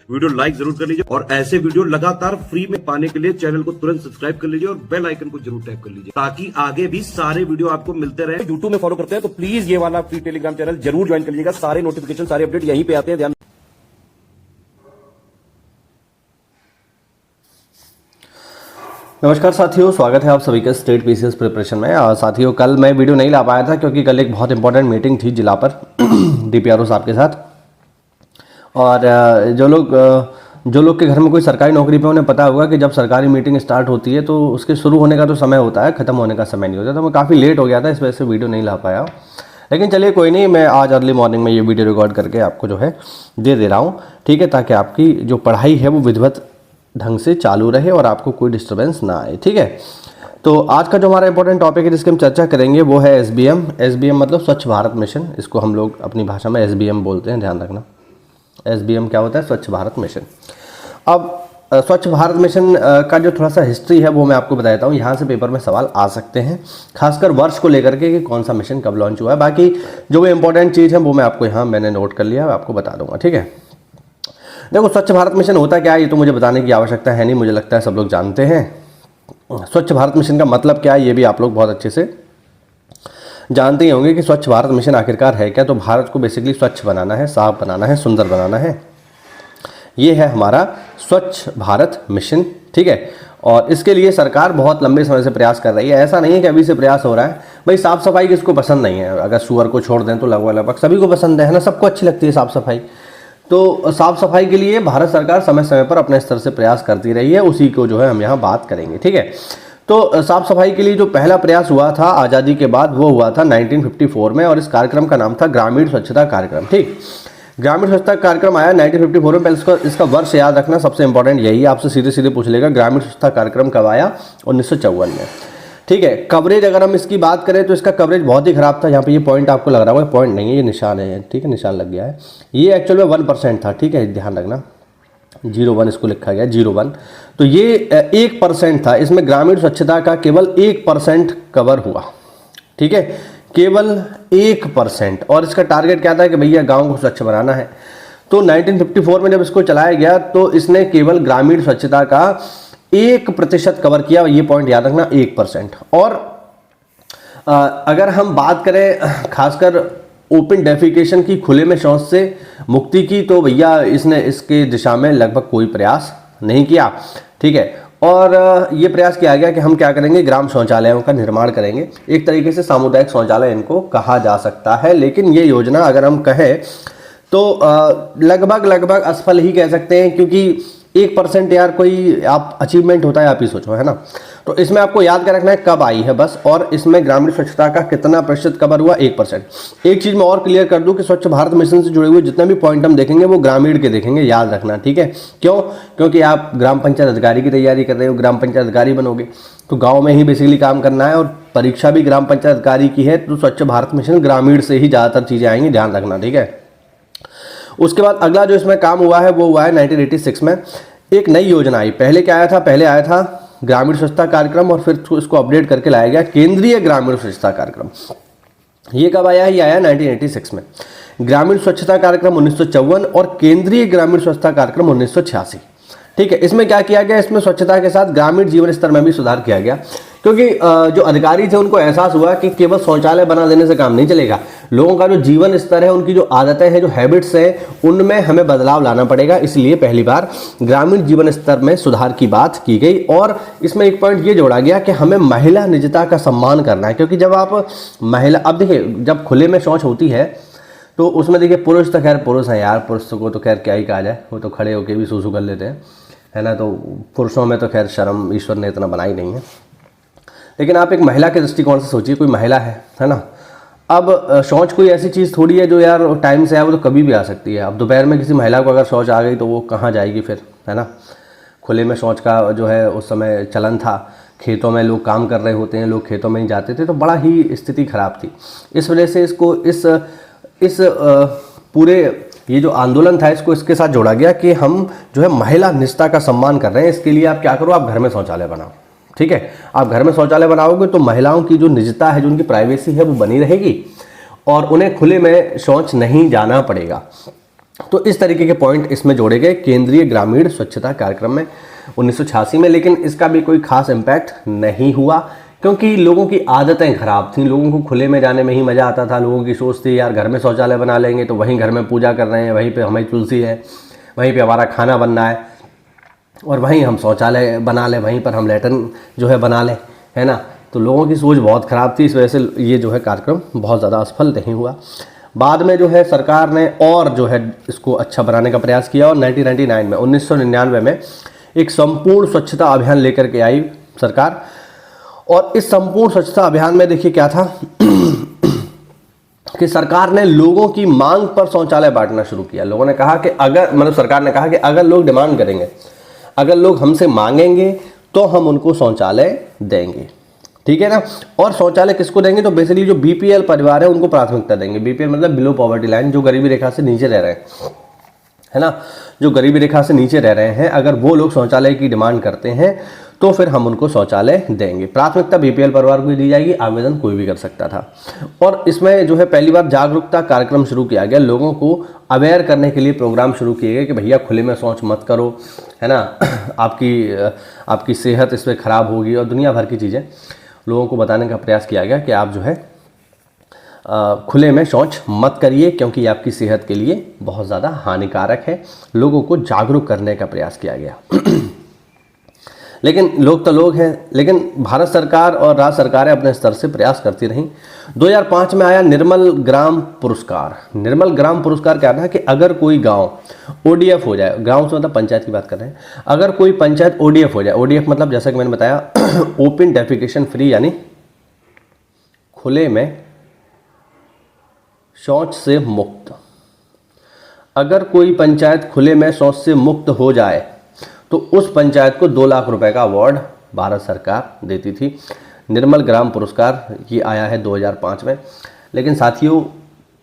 Video like जरूर कर लीजिए और ऐसे वीडियो लगातार फ्री में पाने के लिए चैनल को तुरंत सब्सक्राइब कर लीजिए और बेल आइकन को जरूर टैप कर लीजिए ताकि आगे भी सारे वीडियो आपको मिलते रहे। यूट्यूब में फॉलो करते हैं तो प्लीज ये वाला फ्री टेलीग्राम चैनल जरूर ज्वाइन कर लीजिएगा। सारे नोटिफिकेशन सारे अपडेट यहीं पे आते हैं। ध्यान। नमस्कार साथियों, स्वागत है आप सभी का स्टेट पीसीएस प्रिपरेशन में। साथियों, कल मैं वीडियो नहीं ला पाया था क्योंकि कल एक बहुत इंपॉर्टेंट मीटिंग थी जिला पर डीपीआरओ साहब के साथ। और जो लोग के घर में कोई सरकारी नौकरी पे उन्हें पता होगा कि जब सरकारी मीटिंग स्टार्ट होती है तो उसके शुरू होने का तो समय होता है, ख़त्म होने का समय नहीं होता। तो मैं काफ़ी लेट हो गया था, इस वजह से वीडियो नहीं ला पाया। लेकिन चलिए कोई नहीं, मैं आज अर्ली मॉर्निंग में ये वीडियो रिकॉर्ड करके आपको जो है दे रहा हूँ, ठीक है, ताकि आपकी जो पढ़ाई है वो विधिवत ढंग से चालू रहे और आपको कोई डिस्टर्बेंस ना आए, ठीक है। तो आज का जो हमारा इंपॉर्टेंट टॉपिक है जिसकी हम चर्चा करेंगे वो है एसबीएम। एसबीएम मतलब स्वच्छ भारत मिशन, इसको हम लोग अपनी भाषा में एसबीएम बोलते हैं, ध्यान रखना। एसबीएम क्या होता है? स्वच्छ भारत मिशन। अब स्वच्छ भारत मिशन का जो थोड़ा सा हिस्ट्री है वो मैं आपको बता देता हूँ। यहाँ से पेपर में सवाल आ सकते हैं, खासकर वर्ष को लेकर के कि कौन सा मिशन कब लॉन्च हुआ है। बाकी जो भी इंपॉर्टेंट चीज़ है वो मैं आपको यहाँ मैंने नोट कर लिया, आपको बता दूंगा, ठीक है। देखो, स्वच्छ भारत मिशन होता क्या है ये तो मुझे बताने की आवश्यकता है नहीं, मुझे लगता है सब लोग जानते हैं। स्वच्छ भारत मिशन का मतलब क्या है ये भी आप लोग बहुत अच्छे से जानते ही होंगे कि स्वच्छ भारत मिशन आखिरकार है क्या। तो भारत को बेसिकली स्वच्छ बनाना है, साफ बनाना है, सुंदर बनाना है। ये है हमारा स्वच्छ भारत मिशन, ठीक है। और इसके लिए सरकार बहुत लंबे समय से प्रयास कर रही है। ऐसा नहीं है कि अभी से प्रयास हो रहा है। भाई, साफ सफाई किसको पसंद नहीं है? अगर सुअर को छोड़ दें तो लगभग सभी को पसंद है ना, सबको अच्छी लगती है साफ सफाई। तो साफ सफाई के लिए भारत सरकार समय समय पर अपने स्तर से प्रयास करती रही है, उसी को जो है हम यहाँ बात करेंगे, ठीक है। तो साफ सफाई के लिए जो पहला प्रयास हुआ था आज़ादी के बाद वो हुआ था 1954 में, और इस कार्यक्रम का नाम था ग्रामीण स्वच्छता कार्यक्रम, ठीक। ग्रामीण स्वच्छता कार्यक्रम आया 1954 में। पहले इसका वर्ष याद रखना, सबसे इंपॉर्टेंट यही है, आपसे सीधे सीधे पूछ लेगा ग्रामीण स्वच्छता कार्यक्रम कब आया? 1954 में, ठीक है। कवरेज अगर हम इसकी बात करें तो इसका कवरेज बहुत ही खराब था। यहाँ पे ये पॉइंट आपको लग रहा होगा, पॉइंट नहीं है, ये निशान है, ठीक है, निशान लग गया है। ये एक्चुअल में 1% था, ठीक है, ध्यान रखना, 01 इसको लिखा गया, 01। तो ये 1% था। इसमें ग्रामीण स्वच्छता का केवल 1% कवर हुआ, ठीक है, केवल 1%। और इसका टारगेट क्या था कि भैया गाँव को स्वच्छ बनाना है। तो 1954 में जब इसको चलाया गया तो इसने केवल ग्रामीण स्वच्छता का 1% कवर किया। ये पॉइंट याद रखना, 1%। और अगर हम बात करें खासकर ओपन डेफिकेशन की, खुले में शौच से मुक्ति की, तो भैया इसने इसके दिशा में लगभग कोई प्रयास नहीं किया, ठीक है। और ये प्रयास किया गया कि हम क्या करेंगे, ग्राम शौचालयों का निर्माण करेंगे। एक तरीके से सामुदायिक शौचालय इनको कहा जा सकता है। लेकिन ये योजना अगर हम कहें तो लगभग असफल ही कह सकते हैं, क्योंकि 1% यार कोई आप अचीवमेंट होता है, आप ही सोचो, है ना। तो इसमें आपको याद कर रखना है कब आई है बस, और इसमें ग्रामीण स्वच्छता का कितना प्रतिशत कवर हुआ? 1%। एक चीज़ मैं और क्लियर कर दूं कि स्वच्छ भारत मिशन से जुड़े हुए जितने भी पॉइंट हम देखेंगे वो ग्रामीण के देखेंगे, याद रखना, ठीक है। क्यों? क्योंकि आप ग्राम पंचायत अधिकारी की तैयारी कर रहे हो, ग्राम पंचायत अधिकारी बनोगे तो गाँव में ही बेसिकली काम करना है, और परीक्षा भी ग्राम पंचायत अधिकारी की है। तो स्वच्छ भारत मिशन ग्रामीण से ही ज़्यादातर चीज़ें आएंगी, ध्यान रखना, ठीक है। उसके बाद अगला जो इसमें काम हुआ है वो हुआ है 1986 में। एक नई योजना आई। पहले क्या आया था? पहले आया था ग्रामीण स्वच्छता कार्यक्रम, और फिर इसको अपडेट करके लाया गया केंद्रीय ग्रामीण स्वच्छता कार्यक्रम। ये कब आया? ये आया 1986 में। ग्रामीण स्वच्छता कार्यक्रम 1954 और केंद्रीय ग्रामीण स्वच्छता कार्यक्रम 1986, ठीक है। इसमें क्या किया गया? इसमें स्वच्छता के साथ ग्रामीण जीवन स्तर में भी सुधार किया गया, क्योंकि जो अधिकारी थे उनको एहसास हुआ कि केवल शौचालय बना देने से काम नहीं चलेगा। लोगों का जो जीवन स्तर है, उनकी जो आदतें हैं, जो हैबिट्स हैं, उनमें हमें बदलाव लाना पड़ेगा। इसलिए पहली बार ग्रामीण जीवन स्तर में सुधार की बात की गई। और इसमें एक पॉइंट ये जोड़ा गया कि हमें महिला निजता का सम्मान करना है, क्योंकि जब आप महिला, अब देखिए, जब खुले में शौच होती है तो उसमें देखिए पुरुष तो खैर पुरुष हैं यार, पुरुष को तो खैर क्या ही कहा जाए, वो तो खड़े होकर भी सूसू कर लेते हैं, है ना। तो पुरुषों में तो खैर शर्म ईश्वर ने इतना बनाई नहीं है। लेकिन आप एक महिला के दृष्टिकोण से सोचिए, कोई महिला है ना। अब शौच कोई ऐसी चीज़ थोड़ी है जो यार टाइम से है, वो तो कभी भी आ सकती है। अब दोपहर में किसी महिला को अगर शौच आ गई तो वो कहाँ जाएगी फिर, है ना। खुले में शौच का जो है उस समय चलन था, खेतों में लोग काम कर रहे होते हैं, लोग खेतों में ही जाते थे, तो बड़ा ही स्थिति खराब थी। इस वजह से इसको इस पूरे ये जो आंदोलन था इसको इसके साथ जोड़ा गया कि हम जो है महिला निजता का सम्मान कर रहे हैं। इसके लिए आप क्या करो, आप घर में शौचालय बनाओ, ठीक है। आप घर में शौचालय बनाओगे तो महिलाओं की जो निजता है, जो उनकी प्राइवेसी है, वो बनी रहेगी और उन्हें खुले में शौच नहीं जाना पड़ेगा। तो इस तरीके के पॉइंट इसमें जोड़े गए केंद्रीय ग्रामीण स्वच्छता कार्यक्रम में 1986 में, लेकिन इसका भी कोई खास इम्पैक्ट नहीं हुआ क्योंकि लोगों की आदतें खराब थीं। लोगों को खुले में जाने में ही मज़ा आता था। लोगों की सोच थी यार घर में शौचालय बना लेंगे तो वहीं घर में पूजा कर रहे हैं, वहीं पे हमारी तुलसी है, वहीं पे हमारा खाना बनना है और वहीं हम शौचालय बना लें, वहीं पर हम लैट्रिन जो है बना लें, है ना। तो लोगों की सोच बहुत ख़राब थी, इस वजह से ये जो है कार्यक्रम बहुत ज़्यादा असफल नहीं हुआ। बाद में जो है सरकार ने और जो है इसको अच्छा बनाने का प्रयास किया और 1999 में एक संपूर्ण स्वच्छता अभियान लेकर के आई सरकार। और इस संपूर्ण स्वच्छता अभियान में देखिए क्या था कि सरकार ने लोगों की मांग पर शौचालय बांटना शुरू किया। लोगों ने कहा कि सरकार ने कहा कि अगर लोग डिमांड करेंगे, अगर लोग हमसे मांगेंगे तो हम उनको शौचालय देंगे, ठीक है ना। और शौचालय किसको देंगे, तो बेसिकली जो बीपीएल परिवार है उनको प्राथमिकता देंगे। बीपीएल मतलब बिलो पॉवर्टी लाइन, जो गरीबी रेखा से नीचे रह रहे हैं, है ना, जो गरीबी रेखा से नीचे रह रहे हैं, अगर वो लोग शौचालय की डिमांड करते हैं तो फिर हम उनको शौचालय देंगे। प्राथमिकता बीपीएल परिवार को दी जाएगी, आवेदन कोई भी कर सकता था। और इसमें जो है पहली बार जागरूकता कार्यक्रम शुरू किया गया, लोगों को अवेयर करने के लिए प्रोग्राम शुरू किए गए कि भैया खुले में शौच मत करो, है ना, आपकी सेहत इसमें खराब होगी और दुनिया भर की चीज़ें लोगों को बताने का प्रयास किया गया कि आप जो है खुले में शौच मत करिए क्योंकि आपकी सेहत के लिए बहुत ज़्यादा हानिकारक है। लोगों को जागरूक करने का प्रयास किया गया लेकिन लोग तो लोग हैं, लेकिन भारत सरकार और राज्य सरकारें अपने स्तर से प्रयास करती रहीं। 2005 में आया निर्मल ग्राम पुरस्कार। निर्मल ग्राम पुरस्कार क्या था कि अगर कोई गांव ओडीएफ हो जाए, गांव से मतलब पंचायत की बात कर रहे हैं, अगर कोई पंचायत ओडीएफ हो जाए, ओडीएफ मतलब जैसा कि मैंने बताया ओपन डेफिकेशन फ्री, यानी खुले में शौच से मुक्त। अगर कोई पंचायत खुले में शौच से मुक्त हो जाए तो उस पंचायत को 2 लाख रुपए का अवार्ड भारत सरकार देती थी। निर्मल ग्राम पुरस्कार ये आया है 2005 में। लेकिन साथियों,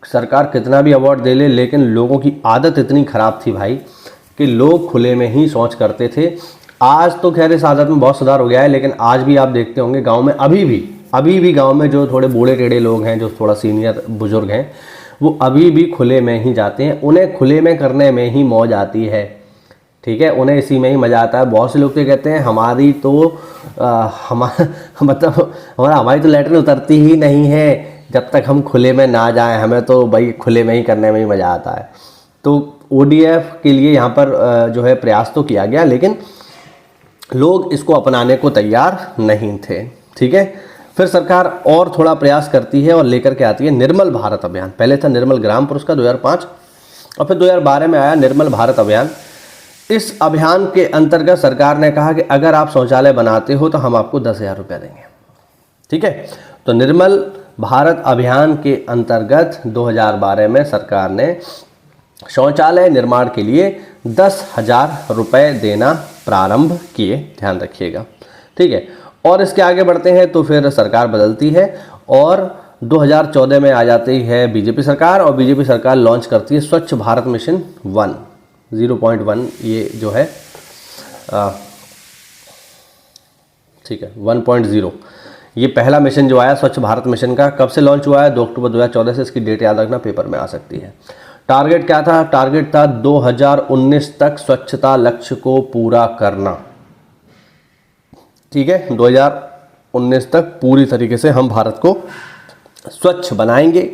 सरकार कितना भी अवार्ड दे ले, लेकिन लोगों की आदत इतनी ख़राब थी भाई कि लोग खुले में ही शौच करते थे। आज तो खैर इस आदत में बहुत सुधार हो गया है, लेकिन आज भी आप देखते होंगे गाँव में अभी भी गाँव में जो थोड़े बूढ़े टेढ़े लोग हैं, जो थोड़ा सीनियर बुजुर्ग हैं, वो अभी भी खुले में ही जाते हैं। उन्हें खुले में करने में ही मौज आती है, ठीक है, उन्हें इसी में ही मज़ा आता है। बहुत से लोग तो कहते हैं हमारी तो हमारी तो लैट्रिन उतरती ही नहीं है जब तक हम खुले में ना जाएं, हमें तो भाई खुले में ही करने में ही मज़ा आता है। तो ओडीएफ के लिए यहाँ पर जो है प्रयास तो किया गया, लेकिन लोग इसको अपनाने को तैयार नहीं थे, ठीक है। फिर सरकार और थोड़ा प्रयास करती है और लेकर के आती है निर्मल भारत अभियान। पहले था निर्मल ग्राम पुरस्कार 2005 और फिर 2012 में आया निर्मल भारत अभियान। इस अभियान के अंतर्गत सरकार ने कहा कि अगर आप शौचालय बनाते हो तो हम आपको 10,000 रुपया देंगे, ठीक है। तो निर्मल भारत अभियान के अंतर्गत 2012 में सरकार ने शौचालय निर्माण के लिए 10,000 रुपये देना प्रारंभ किए, ध्यान रखिएगा, ठीक है। और इसके आगे बढ़ते हैं तो फिर सरकार बदलती है और 2014 में आ जाती है बीजेपी सरकार, और बीजेपी सरकार लॉन्च करती है स्वच्छ भारत मिशन 0.1, ये जो है ठीक है 1.0, ये पहला मिशन जो आया स्वच्छ भारत मिशन का। कब से लॉन्च हुआ है, 2 अक्टूबर 2014 से। इसकी डेट याद रखना, पेपर में आ सकती है। टारगेट क्या था, टारगेट था 2019 तक स्वच्छता लक्ष्य को पूरा करना, ठीक है। 2019 तक पूरी तरीके से हम भारत को स्वच्छ बनाएंगे।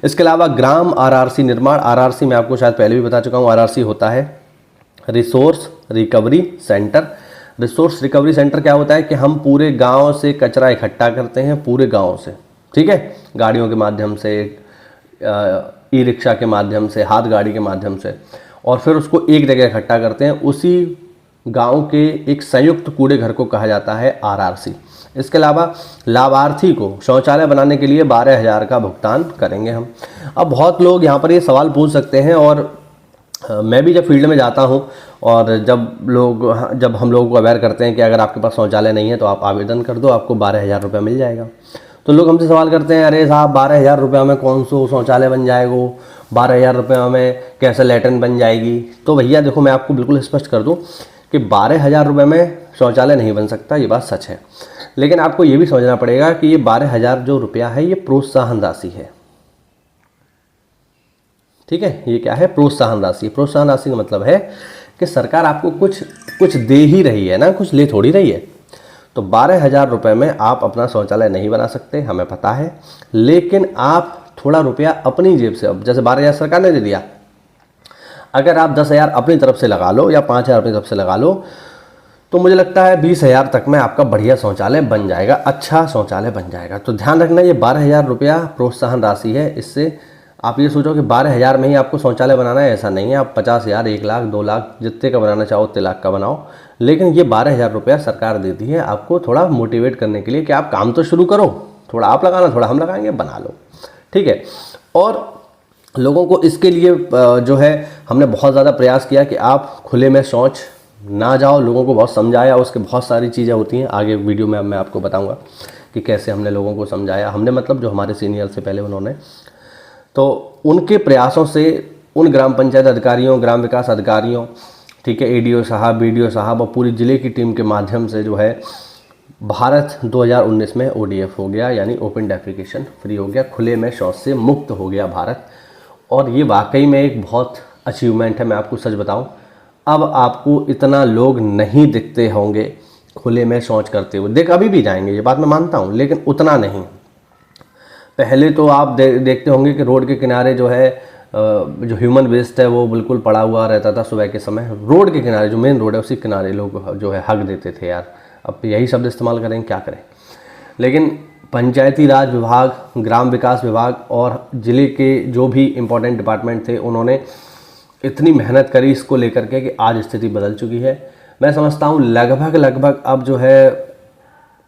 इसके अलावा ग्राम आरआरसी निर्माण। आरआरसी मैं आपको शायद पहले भी बता चुका हूँ, आरआरसी होता है resource recovery centre. Resource recovery centre क्या होता है कि हम पूरे गांव से कचरा इकट्ठा करते हैं, पूरे गांव से, ठीक है, गाड़ियों के माध्यम से, ई रिक्शा के माध्यम से, हाथ गाड़ी के माध्यम से, और फिर उसको एक जगह इकट्ठा करते हैं। उसी गांव के एक संयुक्त कूड़े घर को कहा जाता है आरआरसी। इसके अलावा लाभार्थी को शौचालय बनाने के लिए 12,000 का भुगतान करेंगे हम। अब बहुत लोग यहाँ पर ये सवाल पूछ सकते हैं, और मैं भी जब फील्ड में जाता हूँ और जब हम लोगों को अवेयर करते हैं कि अगर आपके पास शौचालय नहीं है तो आप आवेदन कर दो, आपको 12,000 रुपये मिल जाएगा। तो लोग हमसे सवाल करते हैं, अरे साहब 12,000 रुपये में कौन सा शौचालय बन जाएगा, 12,000 रुपये में कैसे लैट्रिन बन जाएगी। तो भैया देखो, मैं आपको बिल्कुल स्पष्ट कर दूँ कि 12,000 रुपये में शौचालय नहीं बन सकता, ये बात सच है। लेकिन आपको ये भी समझना पड़ेगा कि ये 12,000 जो रुपया है ये प्रोत्साहन राशि है, ठीक है, ये क्या है, प्रोत्साहन राशि। प्रोत्साहन राशि का मतलब है कि सरकार आपको कुछ दे ही रही है ना, कुछ ले थोड़ी रही है। तो 12,000 रुपये में आप अपना शौचालय नहीं बना सकते, हमें पता है, लेकिन आप थोड़ा रुपया अपनी जेब से, अब जैसे 12,000 सरकार ने दे दिया, अगर आप 10,000 अपनी तरफ से लगा लो या 5,000 अपनी तरफ से लगा लो, तो मुझे लगता है 20,000 तक में आपका बढ़िया शौचालय बन जाएगा, अच्छा शौचालय बन जाएगा। तो ध्यान रखना, ये 12,000 रुपया प्रोत्साहन राशि है। इससे आप ये सोचो कि 12,000 में ही आपको शौचालय बनाना है, ऐसा नहीं है। आप 50,000, 1 लाख, 2 लाख, जितने का बनाना चाहो उतने लाख का बनाओ, लेकिन ये 12,000 रुपया सरकार देती है आपको थोड़ा मोटिवेट करने के लिए कि आप काम तो शुरू करो, थोड़ा आप लगाना, थोड़ा हम लगाएंगे, बना लो, ठीक है। और लोगों को इसके लिए जो है हमने बहुत ज़्यादा प्रयास किया कि आप खुले में शौच ना जाओ, लोगों को बहुत समझाया, उसके बहुत सारी चीज़ें होती हैं, आगे वीडियो में मैं आपको बताऊंगा कि कैसे हमने लोगों को समझाया। हमने मतलब जो हमारे सीनियर से पहले उन्होंने, तो उनके प्रयासों से उन ग्राम पंचायत अधिकारियों, ग्राम विकास अधिकारियों, ठीक है, एडीओ साहब, बीडीओ साहब और पूरी ज़िले की टीम के माध्यम से जो है भारत 2019 में ODF हो गया, यानी ओपन डेफिकेशन फ्री हो गया, खुले में शौच से मुक्त हो गया भारत। और ये वाकई में एक बहुत अचीवमेंट है। मैं आपको सच बताऊं, अब आपको इतना लोग नहीं दिखते होंगे खुले में शौच करते हुए, देख अभी भी जाएंगे, ये बात मैं मानता हूं, लेकिन उतना नहीं। पहले तो आप देखते होंगे कि रोड के किनारे जो है जो ह्यूमन वेस्ट है वो बिल्कुल पड़ा हुआ रहता था सुबह के समय, रोड के किनारे, जो मेन रोड है उसी किनारे लोग जो है हक देते थे। यार अब यही शब्द इस्तेमाल करें, क्या करें। लेकिन पंचायती राज विभाग, ग्राम विकास विभाग और ज़िले के जो भी इम्पोर्टेंट डिपार्टमेंट थे, उन्होंने इतनी मेहनत करी इसको लेकर के कि आज स्थिति बदल चुकी है। मैं समझता हूँ लगभग अब जो है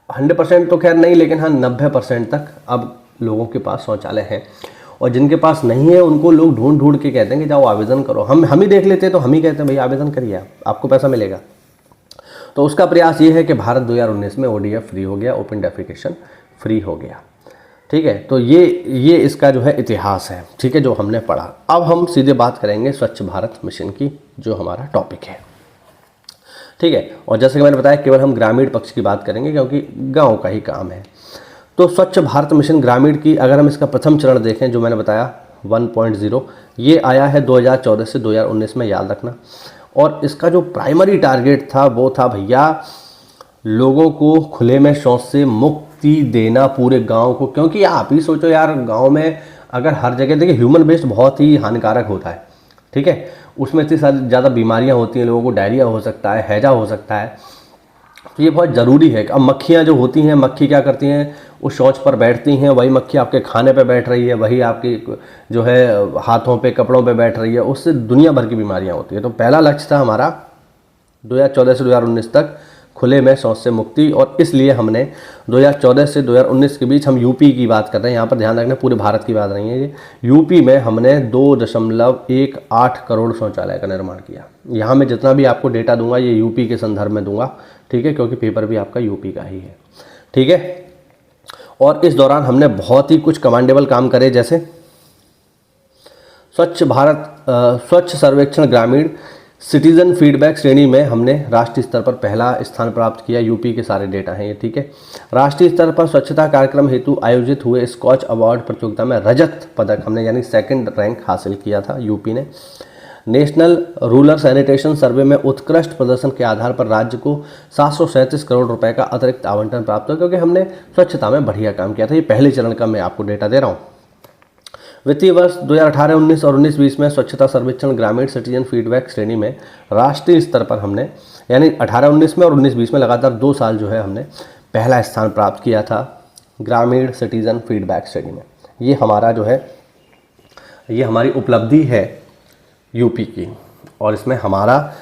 100% तो खैर नहीं, लेकिन हाँ 90% तक अब लोगों के पास शौचालय हैं। और जिनके पास नहीं है उनको लोग ढूंढ के कहते हैं कि जाओ आवेदन करो। हम ही देख लेते हैं तो हम ही कहते हैं भाई आवेदन करिए, आपको पैसा मिलेगा। तो उसका प्रयास ये है कि भारत 2019 में ODF फ्री हो गया, ओपन डेफिकेशन फ्री हो गया, ठीक है। तो ये इसका जो है इतिहास है, ठीक है, जो हमने पढ़ा। अब हम सीधे बात करेंगे स्वच्छ भारत मिशन की, जो हमारा टॉपिक है, ठीक है। और जैसे कि मैंने बताया, केवल हम ग्रामीण पक्ष की बात करेंगे क्योंकि गांव का ही काम है। तो स्वच्छ भारत मिशन ग्रामीण की अगर हम इसका प्रथम चरण देखें, जो मैंने बताया 1.0, ये आया है 2014 से 2019 में, याद रखना। और इसका जो प्राइमरी टारगेट था वो था भैया लोगों को खुले में शौच से मुक्ति देना पूरे गांव को। क्योंकि आप ही सोचो यार, गांव में अगर हर जगह देखिए ह्यूमन वेस्ट बहुत ही हानिकारक होता है, ठीक है, उसमें इतनी सारी ज़्यादा बीमारियां होती हैं, लोगों को डायरिया हो सकता है, हैजा हो सकता है। तो ये बहुत ज़रूरी है। अब मक्खियाँ जो होती हैं, मक्खी क्या करती हैं, उस शौच पर बैठती हैं, वही मक्खी आपके खाने पे बैठ रही है, वही आपकी जो है हाथों पे, कपड़ों पे बैठ रही है, उससे दुनिया भर की बीमारियां होती है। तो पहला लक्ष्य था हमारा 2014 से 2019 तक खुले में शौच से मुक्ति। और इसलिए हमने 2014 से 2019 के बीच, हम यूपी की बात कर रहे हैं, यहाँ पर ध्यान रखना पूरे भारत की बात नहीं है ये, यूपी में हमने 2.18 करोड़ शौचालय का निर्माण किया। यहाँ मैं जितना भी आपको डेटा दूंगा ये यूपी के संदर्भ में दूंगा, ठीक है, क्योंकि पेपर भी आपका यूपी का ही है, ठीक है। और इस दौरान हमने बहुत ही कुछ कमांडेबल काम करे, जैसे स्वच्छ सर्वेक्षण ग्रामीण सिटीजन फीडबैक श्रेणी में हमने राष्ट्रीय स्तर पर पहला स्थान प्राप्त किया। यूपी के सारे डेटा हैं ये, ठीक है। राष्ट्रीय स्तर पर स्वच्छता कार्यक्रम हेतु आयोजित हुए स्कॉच अवार्ड प्रतियोगिता में रजत पदक हमने, यानी 2nd रैंक हासिल किया था यूपी ने। नेशनल रूरल सैनिटेशन सर्वे में उत्कृष्ट प्रदर्शन के आधार पर राज्य को 737 करोड़ रुपए का अतिरिक्त आवंटन प्राप्त हुआ, क्योंकि हमने स्वच्छता में बढ़िया काम किया था। ये पहले चरण का मैं आपको डेटा दे रहा हूँ। वित्तीय वर्ष 2018-19 और 19-20 में स्वच्छता सर्वेक्षण ग्रामीण सिटीजन फीडबैक श्रेणी में राष्ट्रीय स्तर पर हमने, यानी 18-19 में और 19-20 में लगातार 2 साल जो है हमने पहला स्थान प्राप्त किया था ग्रामीण सिटीजन फीडबैक श्रेणी में। ये हमारा जो है, ये हमारी उपलब्धि है यूपी की, और इसमें हमारा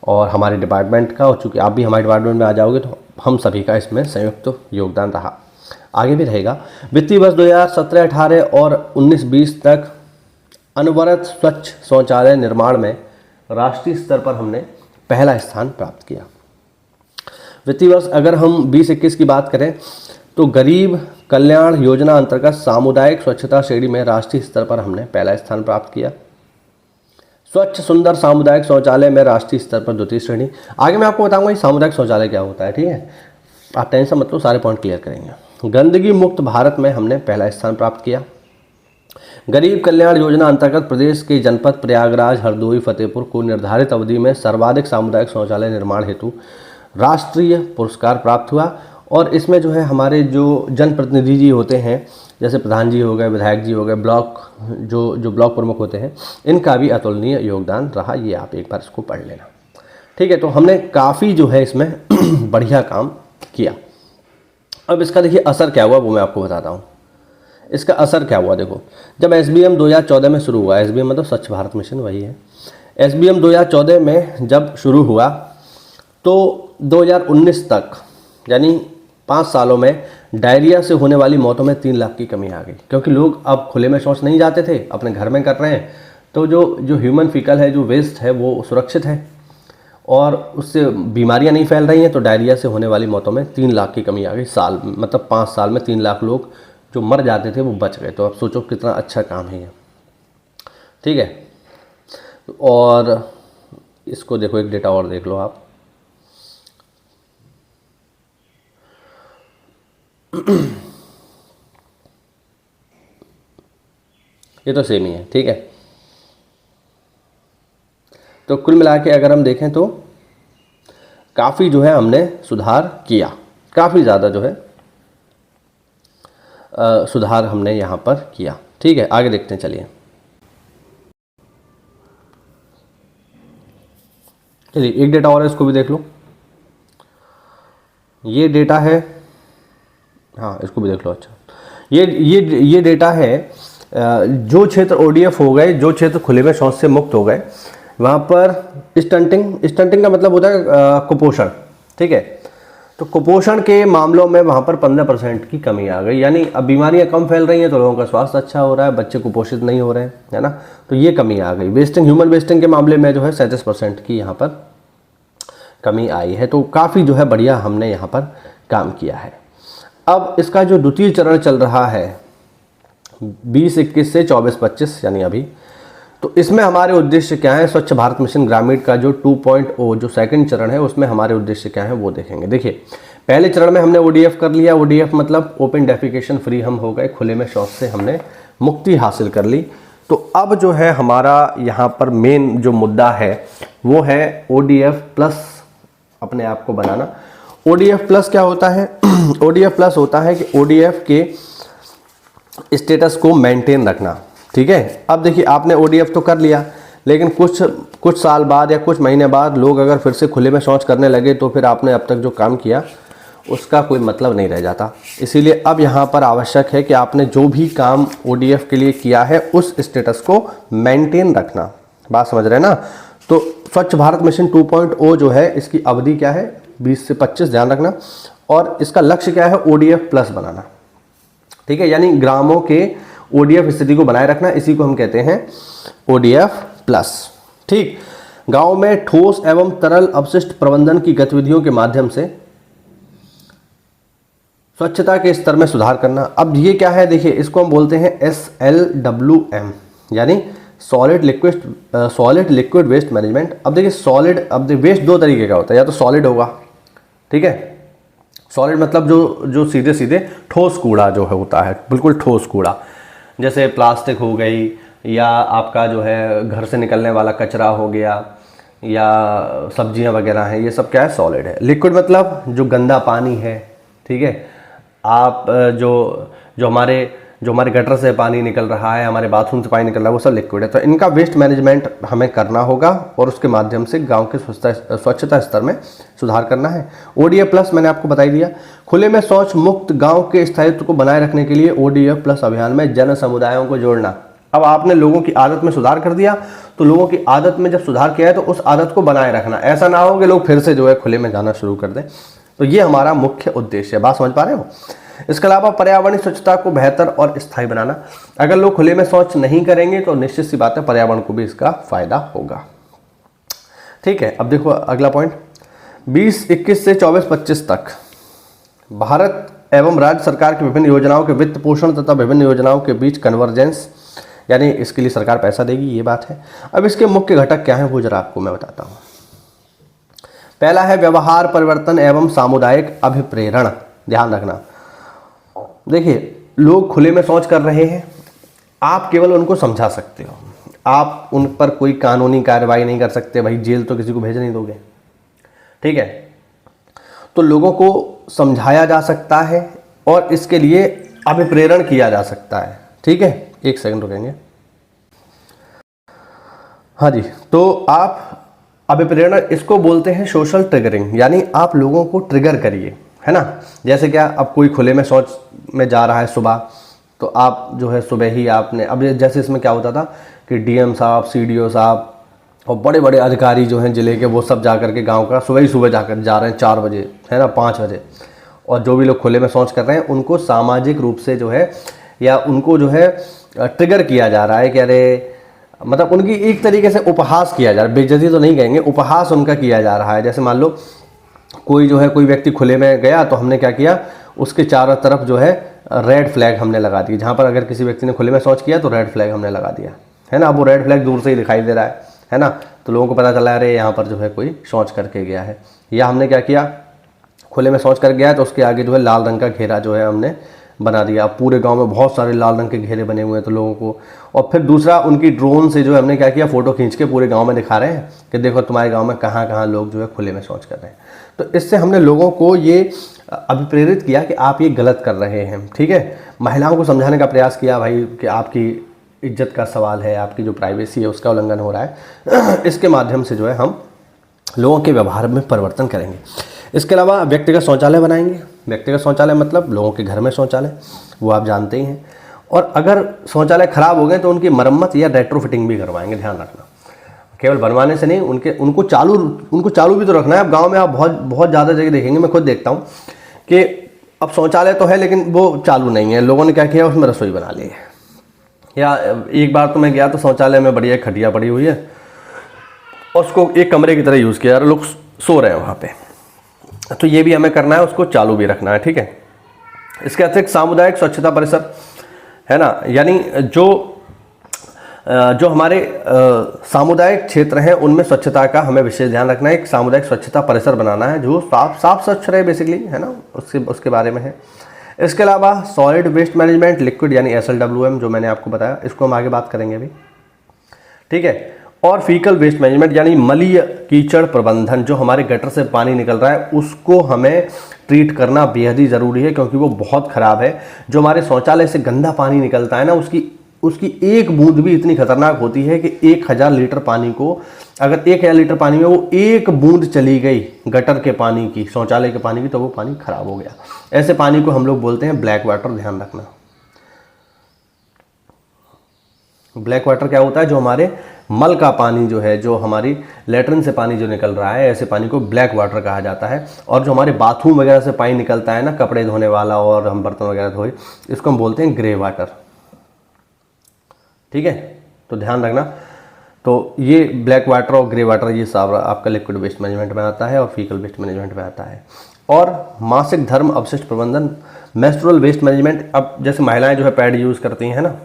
और हमारे डिपार्टमेंट का, और चूँकि आप भी हमारे डिपार्टमेंट में आ जाओगे तो हम सभी का इसमें संयुक्त योगदान रहा, आगे भी रहेगा। वित्तीय वर्ष 2017-18 और 19-20 तक अनवरत स्वच्छ शौचालय निर्माण में राष्ट्रीय स्तर पर हमने पहला स्थान प्राप्त किया। वित्तीय वर्ष अगर हम 20-21 की बात करें तो गरीब कल्याण योजना अंतर्गत सामुदायिक स्वच्छता श्रेणी में राष्ट्रीय स्तर पर हमने पहला स्थान प्राप्त किया। स्वच्छ सुंदर सामुदायिक शौचालय में राष्ट्रीय स्तर पर 2य श्रेणी। आगे मैं आपको बताऊंगा ये सामुदायिक शौचालय क्या होता है, ठीक है, आप टेंशन मत लो, सारे पॉइंट क्लियर करेंगे। गंदगी मुक्त भारत में हमने पहला स्थान प्राप्त किया। गरीब कल्याण योजना अंतर्गत प्रदेश के जनपद प्रयागराज, हरदोई, फतेहपुर को निर्धारित अवधि में सर्वाधिक सामुदायिक शौचालय निर्माण हेतु राष्ट्रीय पुरस्कार प्राप्त हुआ। और इसमें जो है हमारे जो जनप्रतिनिधि जी होते हैं, जैसे प्रधान जी हो गए, विधायक जी हो गए, ब्लॉक जो ब्लॉक प्रमुख होते हैं, इनका भी अतुलनीय योगदान रहा। ये आप एक बार इसको पढ़ लेना। ठीक है, तो हमने काफ़ी जो है इसमें बढ़िया काम किया। अब इसका देखिए असर क्या हुआ वो मैं आपको बताता हूँ। इसका असर क्या हुआ देखो, जब SBM 2014 में शुरू हुआ, SBM मतलब स्वच्छ भारत मिशन वही है, SBM 2014 में जब शुरू हुआ तो 2019 तक यानी 5 सालों में डायरिया से होने वाली मौतों में 3 लाख की कमी आ गई, क्योंकि लोग अब खुले में शौच नहीं जाते थे, अपने घर में कर रहे हैं। तो जो ह्यूमन फीकल है, जो वेस्ट है, वो सुरक्षित है और उससे बीमारियां नहीं फैल रही हैं। तो डायरिया से होने वाली मौतों में 3 लाख की कमी आ गई। साल मतलब 5 साल में 3 लाख लोग जो मर जाते थे वो बच गए। तो अब सोचो कितना अच्छा काम है ये। ठीक है, और इसको देखो, एक डेटा और देख लो आप। ये तो सेम ही है। ठीक है, तो कुल मिला के अगर हम देखें तो काफ़ी जो है हमने सुधार किया, काफ़ी ज़्यादा जो है सुधार हमने यहाँ पर किया। ठीक है, आगे देखते हैं। चलिए एक डेटा और है, इसको भी देख लो। ये डेटा है, हाँ इसको भी देख लो। अच्छा, ये डेटा है, जो क्षेत्र ODF हो गए, जो क्षेत्र खुले में शौच से मुक्त हो गए, वहाँ पर स्टंटिंग का मतलब होता है कुपोषण। ठीक है, तो कुपोषण के मामलों में वहाँ पर 15% की कमी आ गई। यानी अब बीमारियाँ कम फैल रही हैं तो लोगों का स्वास्थ्य अच्छा हो रहा है, बच्चे कुपोषित नहीं हो रहे हैं, है ना। तो ये कमी आ गई। ह्यूमन वेस्टिंग के मामले में जो है 37% की यहाँ पर कमी आई है। तो काफ़ी जो है बढ़िया हमने यहाँ पर काम किया है। अब इसका जो द्वितीय चरण चल रहा है 2021 से 24-25 यानी अभी, तो इसमें हमारे उद्देश्य क्या है, स्वच्छ भारत मिशन ग्रामीण का जो 2.0 जो सेकंड चरण है उसमें हमारे उद्देश्य क्या है वो देखेंगे। देखिए, पहले चरण में हमने ODF कर लिया। ODF मतलब ओपन डेफिकेशन फ्री हम हो गए, खुले में शौच से हमने मुक्ति हासिल कर ली। तो अब जो है हमारा यहाँ पर मेन जो मुद्दा है वो है ODF प्लस अपने आप को बनाना। ODF प्लस क्या होता है? ODF प्लस होता है कि ODF के स्टेटस को मेंटेन रखना। ठीक है, अब देखिए आपने ODF तो कर लिया, लेकिन कुछ साल बाद या कुछ महीने बाद लोग अगर फिर से खुले में शौच करने लगे तो फिर आपने अब तक जो काम किया उसका कोई मतलब नहीं रह जाता। इसीलिए अब यहाँ पर आवश्यक है कि आपने जो भी काम ODF के लिए किया है उस स्टेटस को मेंटेन रखना। बात समझ रहे हैं ना। तो स्वच्छ भारत मिशन 2.0 जो है इसकी अवधि क्या है, 20 से 25, ध्यान रखना। और इसका लक्ष्य क्या है, ODF प्लस बनाना। ठीक है, यानी ग्रामों के ODF स्थिति को बनाए रखना, इसी को हम कहते हैं ODF प्लस। ठीक, गांव में ठोस एवं तरल अपशिष्ट प्रबंधन की गतिविधियों के माध्यम से स्वच्छता के स्तर में सुधार करना। अब ये क्या है, देखिए इसको हम बोलते हैं SLWM यानी सॉलिड लिक्विड वेस्ट मैनेजमेंट। अब देखिए वेस्ट दो तरीके का होता है, या तो सॉलिड होगा, ठीक है, सॉलिड मतलब जो सीधे सीधे ठोस कूड़ा जो है होता है, बिल्कुल ठोस कूड़ा, जैसे प्लास्टिक हो गई या आपका जो है घर से निकलने वाला कचरा हो गया या सब्जियां वगैरह हैं, ये सब क्या है, सॉलिड है। लिक्विड मतलब जो गंदा पानी है, ठीक है, आप जो हमारे गटर से पानी निकल रहा है, हमारे बाथरूम से पानी निकल रहा है, वो सब लिक्विड है। तो इनका वेस्ट मैनेजमेंट हमें करना होगा और उसके माध्यम से गांव के स्वच्छता स्तर में सुधार करना है। ODF प्लस मैंने आपको बता दिया। खुले में शौच मुक्त गांव के स्थायित्व को बनाए रखने के लिए ODF प्लस अभियान में जन समुदायों को जोड़ना। अब आपने लोगों की आदत में सुधार कर दिया, तो लोगों की आदत में जब सुधार किया है तो उस आदत को बनाए रखना। ऐसा ना हो कि लोग फिर से जो है खुले में जाना शुरू कर दें। तो ये हमारा मुख्य उद्देश्य है। बात समझ पा रहे हो। इसके अलावा पर्यावरणीय स्वच्छता को बेहतर और स्थायी बनाना। अगर लोग खुले में शौच नहीं करेंगे तो निश्चित सी बात है पर्यावरण को भी इसका फायदा होगा। ठीक है, अब देखो अगला पॉइंट, 2021 से 24-25 तक भारत एवं राज्य सरकार की विभिन्न योजनाओं के वित्त पोषण तथा विभिन्न योजनाओं के बीच कन्वर्जेंस, यानी इसके लिए सरकार पैसा देगी, ये बात है। अब इसके मुख्य घटक क्या है वो जरा आपको मैं बताता हूँ। पहला है व्यवहार परिवर्तन एवं सामुदायिक अभिप्रेरण। ध्यान रखना, देखिए लोग खुले में शौच कर रहे हैं आप केवल उनको समझा सकते हो, आप उन पर कोई कानूनी कार्रवाई नहीं कर सकते, भाई जेल तो किसी को भेज नहीं दोगे, ठीक है। तो लोगों को समझाया जा सकता है और इसके लिए अभिप्रेरण किया जा सकता है, ठीक है। एक सेकंड रुकेंगे। हाँ जी, तो आप अभिप्रेरण इसको बोलते हैं सोशल ट्रिगरिंग, यानी आप लोगों को ट्रिगर करिए, है ना। जैसे क्या, अब कोई खुले में शौच में जा रहा है सुबह, तो आप जो है सुबह ही आपने, अब जैसे इसमें क्या होता था कि डीएम साहब, सीडीओ साहब और बड़े बड़े अधिकारी जो हैं जिले के, वो सब जा कर के गाँव का सुबह ही सुबह जाकर जा रहे हैं 4 बजे, है ना, 5 बजे। और जो भी लोग खुले में शौच कर रहे हैं उनको सामाजिक रूप से जो है, या उनको जो है ट्रिगर किया जा रहा है कि अरे, मतलब उनकी एक तरीके से उपहास किया जा रहा है, बेइज्जती तो नहीं कहेंगे, उपहास उनका किया जा रहा है। जैसे मान लो कोई जो है, कोई व्यक्ति खुले में गया तो हमने क्या किया, उसके चारों तरफ जो है रेड फ्लैग हमने लगा दिए। जहाँ पर अगर किसी व्यक्ति ने खुले में शौच किया तो रेड फ्लैग हमने लगा दिया, है ना। अब वो रेड फ्लैग दूर से ही दिखाई दे रहा है ना, तो लोगों को पता चला अरे यहाँ पर जो है कोई शौच करके गया है। या हमने क्या किया, खुले में शौच कर गया है तो उसके आगे जो है लाल रंग का घेरा जो है हमने बना दिया। अब पूरे गांव में बहुत सारे लाल रंग के घेरे बने हुए हैं तो लोगों को, और फिर दूसरा उनकी ड्रोन से जो है हमने क्या किया, फोटो खींच के पूरे गांव में दिखा रहे हैं कि देखो तुम्हारे गांव में कहाँ कहाँ लोग जो है खुले में शौच कर रहे हैं। तो इससे हमने लोगों को ये अभिप्रेरित किया कि आप ये गलत कर रहे हैं, ठीक है। महिलाओं को समझाने का प्रयास किया भाई कि आपकी इज्जत का सवाल है, आपकी जो प्राइवेसी है उसका उल्लंघन हो रहा है। इसके माध्यम से जो है हम लोगों के व्यवहार में परिवर्तन करेंगे। इसके अलावा व्यक्तिगत शौचालय बनाएंगे। व्यक्तिगत शौचालय मतलब लोगों के घर में शौचालय, वो आप जानते ही हैं। और अगर शौचालय खराब हो गए तो उनकी मरम्मत या रेट्रोफिटिंग भी करवाएंगे, ध्यान रखना। केवल बनवाने से नहीं, उनको चालू भी तो रखना है। अब गांव में आप बहुत ज़्यादा जगह देखेंगे, मैं खुद देखता हूँ कि अब शौचालय तो है लेकिन वो चालू नहीं है। लोगों ने क्या किया, उसमें रसोई बना ली है। या एक बार तो मैं गया तो शौचालय में बढ़िया खटिया पड़ी हुई है और उसको एक कमरे की तरह यूज़ किया, लोग सो रहे हैं वहाँ पे। तो ये भी हमें करना है, उसको चालू भी रखना है, ठीक है। इसके अतिरिक्त सामुदायिक स्वच्छता परिसर, है ना, यानी जो हमारे सामुदायिक क्षेत्र हैं उनमें स्वच्छता का हमें विशेष ध्यान रखना है। एक सामुदायिक स्वच्छता परिसर बनाना है जो साफ स्वच्छ रहे बेसिकली, है ना, उसके बारे में है। इसके अलावा सॉलिड वेस्ट मैनेजमेंट, लिक्विड यानी SLWM जो मैंने आपको बताया, इसको हम आगे बात करेंगे अभी, ठीक है। और फीकल वेस्ट मैनेजमेंट यानी मलीय कीचड़ प्रबंधन, जो हमारे गटर से पानी निकल रहा है उसको हमें ट्रीट करना बेहद ही ज़रूरी है क्योंकि वो बहुत ख़राब है। जो हमारे शौचालय से गंदा पानी निकलता है ना, उसकी एक बूंद भी इतनी खतरनाक होती है कि 1000 लीटर पानी को, अगर 1000 लीटर पानी में वो एक बूंद चली गई गटर के पानी की, शौचालय के पानी की, तो वो पानी खराब हो गया। ऐसे पानी को हम लोग बोलते हैं ब्लैक वाटर, ध्यान रखना। ब्लैक वाटर क्या होता है, जो हमारे मल का पानी जो है, जो हमारी लेटरिन से पानी जो निकल रहा है, ऐसे पानी को ब्लैक वाटर कहा जाता है। और जो हमारे बाथरूम वगैरह से पानी निकलता है ना, कपड़े धोने वाला और हम बर्तन वगैरह धोए, इसको हम बोलते हैं ग्रे वाटर, ठीक है। तो ध्यान रखना। तो ये ब्लैक वाटर और ग्रे वाटर ये सब आपका लिक्विड वेस्ट मैनेजमेंट में आता है और फीकल वेस्ट मैनेजमेंट में आता है। और मासिक धर्म अवशिष्ट प्रबंधन, मेंस्ट्रुअल वेस्ट मैनेजमेंट। अब जैसे महिलाएं जो है पैड यूज़ करती हैं ना,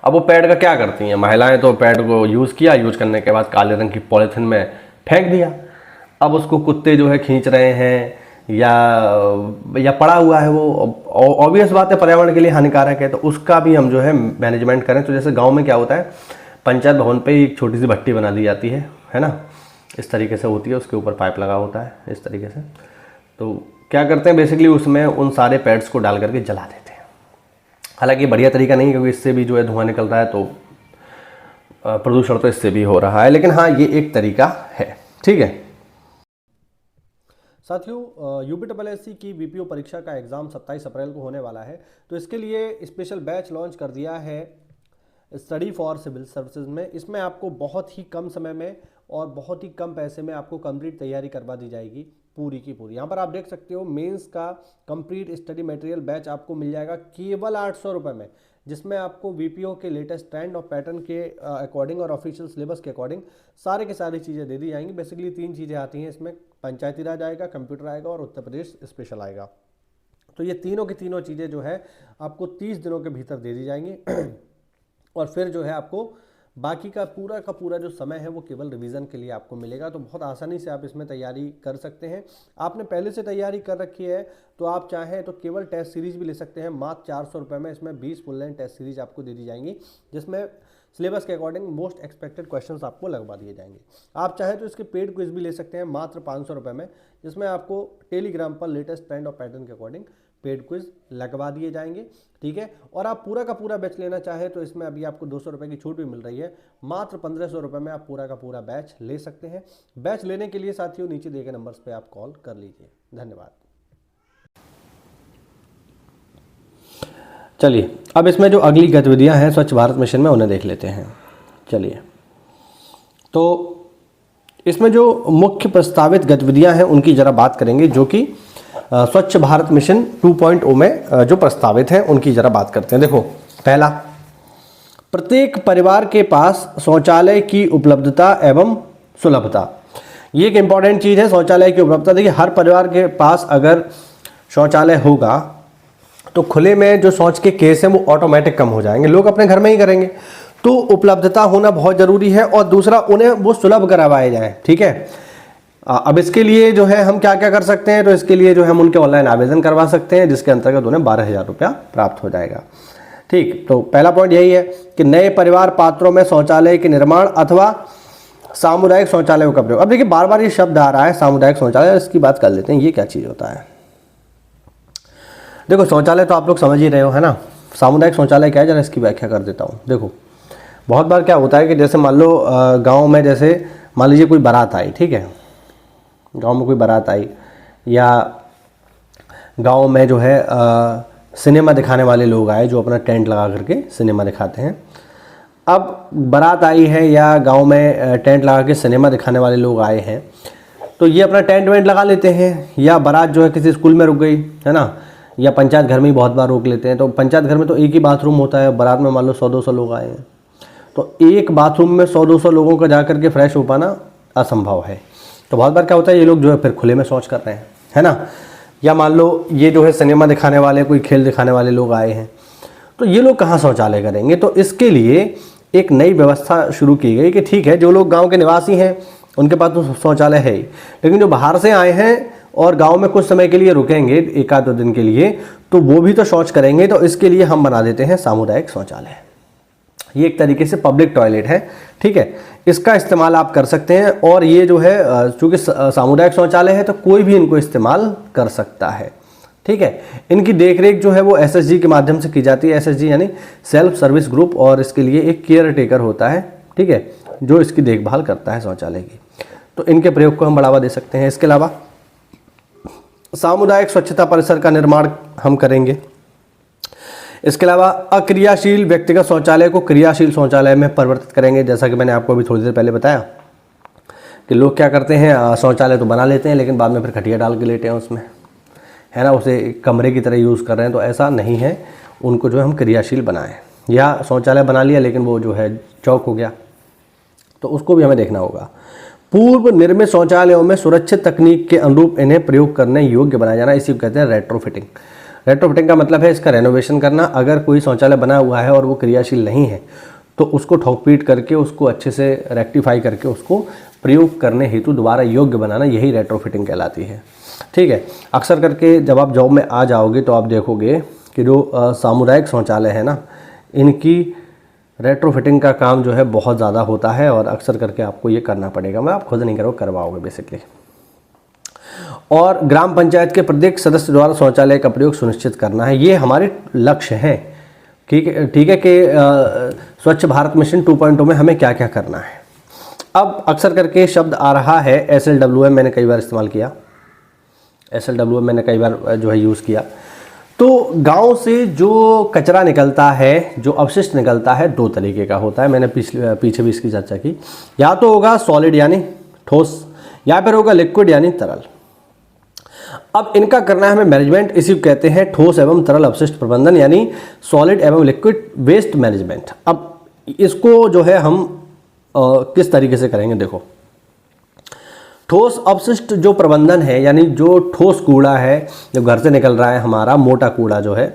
अब वो पैड का क्या करती हैं महिलाएं, तो पैड को यूज़ किया, यूज़ करने के बाद काले रंग की पॉलीथिन में फेंक दिया। अब उसको कुत्ते जो है खींच रहे हैं या पड़ा हुआ है, वो ऑब्वियस बात है पर्यावरण के लिए हानिकारक है। तो उसका भी हम जो है मैनेजमेंट करें। तो जैसे गांव में क्या होता है, पंचायत भवन पे एक छोटी सी भट्टी बना दी जाती है ना, इस तरीके से होती है, उसके ऊपर पाइप लगा होता है इस तरीके से। तो क्या करते हैं बेसिकली, उसमें उन सारे पैड्स को डाल करके जला देते हैं। हालांकि बढ़िया तरीका नहीं, क्योंकि इससे भी जो है धुआं निकल रहा है, तो प्रदूषण तो इससे भी हो रहा है। लेकिन हाँ, ये एक तरीका है, ठीक है। साथियों, UPSSC की VPO परीक्षा का एग्ज़ाम 27 अप्रैल को होने वाला है। तो इसके लिए स्पेशल बैच लॉन्च कर दिया है स्टडी फॉर सिविल सर्विसेज में। इसमें आपको बहुत ही कम समय में और बहुत ही कम पैसे में आपको कंप्लीट तैयारी करवा दी जाएगी पूरी की पूरी। यहाँ पर आप देख सकते हो मेंस का कंप्लीट स्टडी मटेरियल बैच आपको मिल जाएगा केवल 800 रुपये में, जिसमें आपको VPO के लेटेस्ट ट्रेंड और पैटर्न के अकॉर्डिंग और ऑफिशियल सिलेबस के अकॉर्डिंग सारे की सारी चीज़ें दे दी जाएंगी। बेसिकली 3 चीज़ें आती हैं इसमें, पंचायती राज आएगा, कंप्यूटर आएगा और उत्तर प्रदेश स्पेशल आएगा। तो ये तीनों की तीनों चीज़ें जो है आपको 30 दिनों के भीतर दे दी जाएंगी और फिर जो है आपको बाकी का पूरा जो समय है वो केवल रिवीजन के लिए आपको मिलेगा। तो बहुत आसानी से आप इसमें तैयारी कर सकते हैं। आपने पहले से तैयारी कर रखी है तो आप चाहें तो केवल टेस्ट सीरीज भी ले सकते हैं मात्र 400 रुपये में। इसमें 20 फुल लेंथ टेस्ट सीरीज आपको दे दी जाएंगी, जिसमें सिलेबस के अकॉर्डिंग मोस्ट एक्सपेक्टेड क्वेश्चंस आपको लगवा दिए जाएंगे। आप चाहें तो इसके पेड क्विज भी ले सकते हैं मात्र 500 रुपये में, जिसमें आपको टेलीग्राम पर लेटेस्ट ट्रेंड और पैटर्न के अकॉर्डिंग पेड क्विज लगवा दिए जाएंगे, ठीक है। और आप पूरा का पूरा बैच लेना चाहे तो इसमें अभी आपको 200 रुपये की छूट भी मिल रही है। मात्र 1500 रुपये में आप पूरा का पूरा बैच ले सकते हैं। बैच लेने के लिए साथियों नीचे दिए गए नंबर्स पे आप कॉल कर लीजिए। धन्यवाद। चलिए अब इसमें जो अगली गतिविधियां हैं स्वच्छ भारत मिशन में उन्हें देख लेते हैं। चलिए, तो इसमें जो मुख्य प्रस्तावित गतिविधियां हैं उनकी ज़रा बात करेंगे, जो कि स्वच्छ भारत मिशन 2.0 में जो प्रस्तावित हैं उनकी ज़रा बात करते हैं। देखो, पहला, प्रत्येक परिवार के पास शौचालय की उपलब्धता एवं सुलभता। ये एक इम्पॉर्टेंट चीज़ है, शौचालय की उपलब्धता। देखिए, हर परिवार के पास अगर शौचालय होगा तो खुले में जो शौच के केस हैं वो ऑटोमेटिक कम हो जाएंगे, लोग अपने घर में ही करेंगे। तो उपलब्धता होना बहुत ज़रूरी है। और दूसरा, उन्हें वो सुलभ करवाए जाएँ, ठीक है। अब इसके लिए जो है हम क्या क्या कर सकते हैं, तो इसके लिए जो है हम उनके ऑनलाइन आवेदन करवा सकते हैं, जिसके अंतर्गत उन्हें 12,000 रुपया प्राप्त हो जाएगा, ठीक। तो पहला पॉइंट यही है कि नए परिवार पात्रों में शौचालय के निर्माण अथवा सामुदायिक शौचालयों का प्रयोग। अब देखिए, बार बार ये शब्द आ रहा है सामुदायिक शौचालय, इसकी बात कर लेते हैं, ये क्या चीज़ होता है। देखो, शौचालय तो आप लोग समझ ही रहे हो, है ना। सामुदायिक शौचालय क्या है, जरा इसकी व्याख्या कर देता हूँ। देखो, बहुत बार क्या होता है कि जैसे मान लो गाँव में, जैसे मान लीजिए कोई बारात आई, ठीक है, गांव में कोई बारात आई, या गांव में जो है सिनेमा दिखाने वाले लोग आए जो अपना टेंट लगा करके सिनेमा दिखाते हैं। अब बारात आई है या गांव में टेंट लगा के सिनेमा दिखाने वाले लोग आए हैं, तो ये अपना टेंट वेंट लगा लेते हैं। या बारात जो है किसी स्कूल में रुक गई, है ना, या पंचायत घर में ही बहुत बार रोक लेते हैं। तो पंचायत घर में तो एक ही बाथरूम होता है, बारात में मान लो 100-200 लोग आए हैं, तो एक बाथरूम में 100-200 लोगों का जा करके फ्रेश हो पाना असंभव है। तो बहुत बार क्या होता है, ये लोग जो है फिर खुले में शौच कर रहे हैं, है ना। या मान लो ये जो है सिनेमा दिखाने वाले, कोई खेल दिखाने वाले लोग आए हैं, तो ये लोग कहाँ शौचालय करेंगे। तो इसके लिए एक नई व्यवस्था शुरू की गई कि ठीक है, जो लोग गांव के निवासी हैं उनके पास तो शौचालय है ही, लेकिन जो बाहर से आए हैं और गांव में कुछ समय के लिए रुकेंगे, 1-2 दिन के लिए, तो वो भी तो शौच करेंगे। तो इसके लिए हम बना देते हैं सामुदायिक शौचालय। ये एक तरीके से पब्लिक टॉयलेट है, ठीक है, इसका इस्तेमाल आप कर सकते हैं। और ये जो है चूँकि सामुदायिक शौचालय है तो कोई भी इनको इस्तेमाल कर सकता है, ठीक है। इनकी देखरेख जो है वो SSG के माध्यम से की जाती है। SSG यानी सेल्फ सर्विस ग्रुप, और इसके लिए एक केयर टेकर होता है, ठीक है, जो इसकी देखभाल करता है शौचालय की। तो इनके प्रयोग को हम बढ़ावा दे सकते हैं। इसके अलावा सामुदायिक स्वच्छता परिसर का निर्माण हम करेंगे। इसके अलावा अक्रियाशील व्यक्तिगत शौचालय को क्रियाशील शौचालय में परिवर्तित करेंगे। जैसा कि मैंने आपको अभी थोड़ी देर पहले बताया कि लोग क्या करते हैं, शौचालय तो बना लेते हैं लेकिन बाद में फिर खटिया डाल के लेटे हैं उसमें, है ना, उसे कमरे की तरह यूज़ कर रहे हैं। तो ऐसा नहीं है, उनको जो है हम क्रियाशील बनाएं। या शौचालय बना लिया लेकिन वो जो है चौक हो गया, तो उसको भी हमें देखना होगा। पूर्व निर्मित शौचालयों में सुरक्षित तकनीक के अनुरूप इन्हें प्रयोग करने योग्य बनाया जाना, इसी को कहते हैं रेट्रोफिटिंग। रेट्रोफिटिंग का मतलब है इसका रेनोवेशन करना। अगर कोई शौचालय बना हुआ है और वो क्रियाशील नहीं है तो उसको ठोक पीट करके, उसको अच्छे से रेक्टिफाई करके, उसको प्रयोग करने हेतु दोबारा योग्य बनाना, यही रेट्रोफिटिंग कहलाती है, ठीक है। अक्सर करके जब आप जॉब में आ जाओगे तो आप देखोगे कि जो सामुदायिक शौचालय है ना, इनकी रेट्रोफिटिंग का काम जो है बहुत ज़्यादा होता है, और अक्सर करके आपको ये करना पड़ेगा। मैं आप खुद नहीं करोगे, करवाओगे बेसिकली। और ग्राम पंचायत के प्रत्येक सदस्य द्वारा शौचालय का प्रयोग सुनिश्चित करना है, ये हमारे लक्ष्य हैं, ठीक है कि स्वच्छ भारत मिशन 2.0 में हमें क्या क्या करना है। अब अक्सर करके शब्द आ रहा है SLWM, मैंने कई बार इस्तेमाल किया, SLWM मैंने कई बार जो है यूज़ किया। तो गांव से जो कचरा निकलता है, जो अवशिष्ट निकलता है, 2 तरीके का होता है। मैंने पीछे भी इसकी चर्चा की। या तो होगा सॉलिड यानी ठोस, या फिर होगा लिक्विड यानी तरल। अब इनका करना है हमें मैनेजमेंट, इसी को कहते हैं ठोस एवं तरल अपशिष्ट प्रबंधन, यानी सॉलिड एवं लिक्विड वेस्ट मैनेजमेंट। अब इसको जो है हम किस तरीके से करेंगे, देखो, ठोस अपशिष्ट जो प्रबंधन है, यानी जो ठोस कूड़ा है जो घर से निकल रहा है, हमारा मोटा कूड़ा जो है,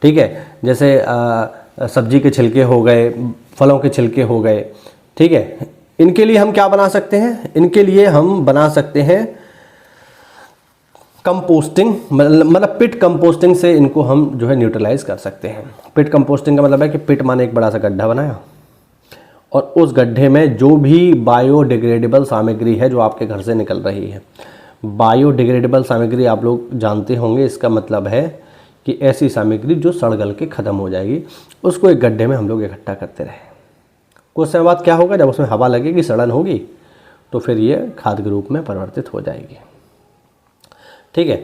ठीक है, जैसे सब्जी के छिलके हो गए, फलों के छिलके हो गए, ठीक है। इनके लिए हम क्या बना सकते हैं, इनके लिए हम बना सकते हैं कंपोस्टिंग, मतलब पिट कंपोस्टिंग से इनको हम जो है न्यूट्रलाइज कर सकते हैं। पिट कंपोस्टिंग का मतलब है कि पिट माने एक बड़ा सा गड्ढा बनाया और उस गड्ढे में जो भी बायोडिग्रेडेबल सामग्री है जो आपके घर से निकल रही है, बायोडिग्रेडेबल सामग्री आप लोग जानते होंगे, इसका मतलब है कि ऐसी सामग्री जो सड़ गल के ख़त्म हो जाएगी, उसको एक गड्ढे में हम लोग इकट्ठा करते रहे। कुछ समय बाद क्या होगा, जब उसमें हवा लगेगी, सड़न होगी, तो फिर ये खाद के रूप में परिवर्तित हो जाएगी, ठीक है।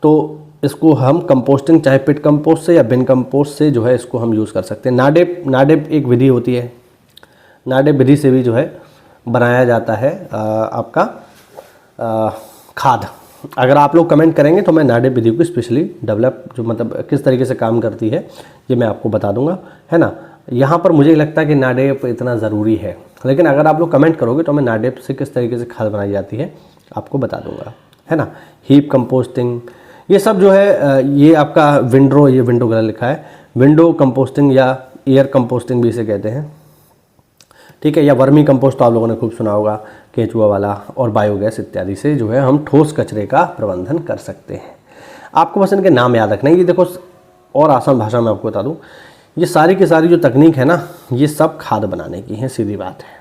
तो इसको हम कंपोस्टिंग, चाहे पिट कंपोस्ट से या बिन कंपोस्ट से जो है इसको हम यूज़ कर सकते हैं। नाडेप एक विधि होती है, नाडेप विधि से भी जो है बनाया जाता है आपका खाद। अगर आप लोग कमेंट करेंगे तो मैं नाडेप विधि को स्पेशली डेवलप, जो मतलब किस तरीके से काम करती है, ये मैं आपको बता दूंगा, है ना। यहाँ पर मुझे लगता है कि नाडेप इतना ज़रूरी है, लेकिन अगर आप लोग कमेंट करोगे तो मैं नाडेप से किस तरीके से खाद बनाई जाती है आपको बता दूंगा, है ना। हीप कंपोस्टिंग, ये सब जो है, ये आपका विंडो, ये विंडो गलत लिखा है, विंडो कंपोस्टिंग या एयर कंपोस्टिंग भी इसे कहते हैं, ठीक है। या वर्मी कंपोस्ट तो आप लोगों ने खूब सुना होगा, केंचुआ वाला, और बायोगैस इत्यादि से जो है हम ठोस कचरे का प्रबंधन कर सकते हैं। आपको बस इनके नाम याद रखना है। ये देखो, और आसान भाषा में आपको बता दूं, ये सारी की सारी जो तकनीक है ना, ये सब खाद बनाने की है, सीधी बात है,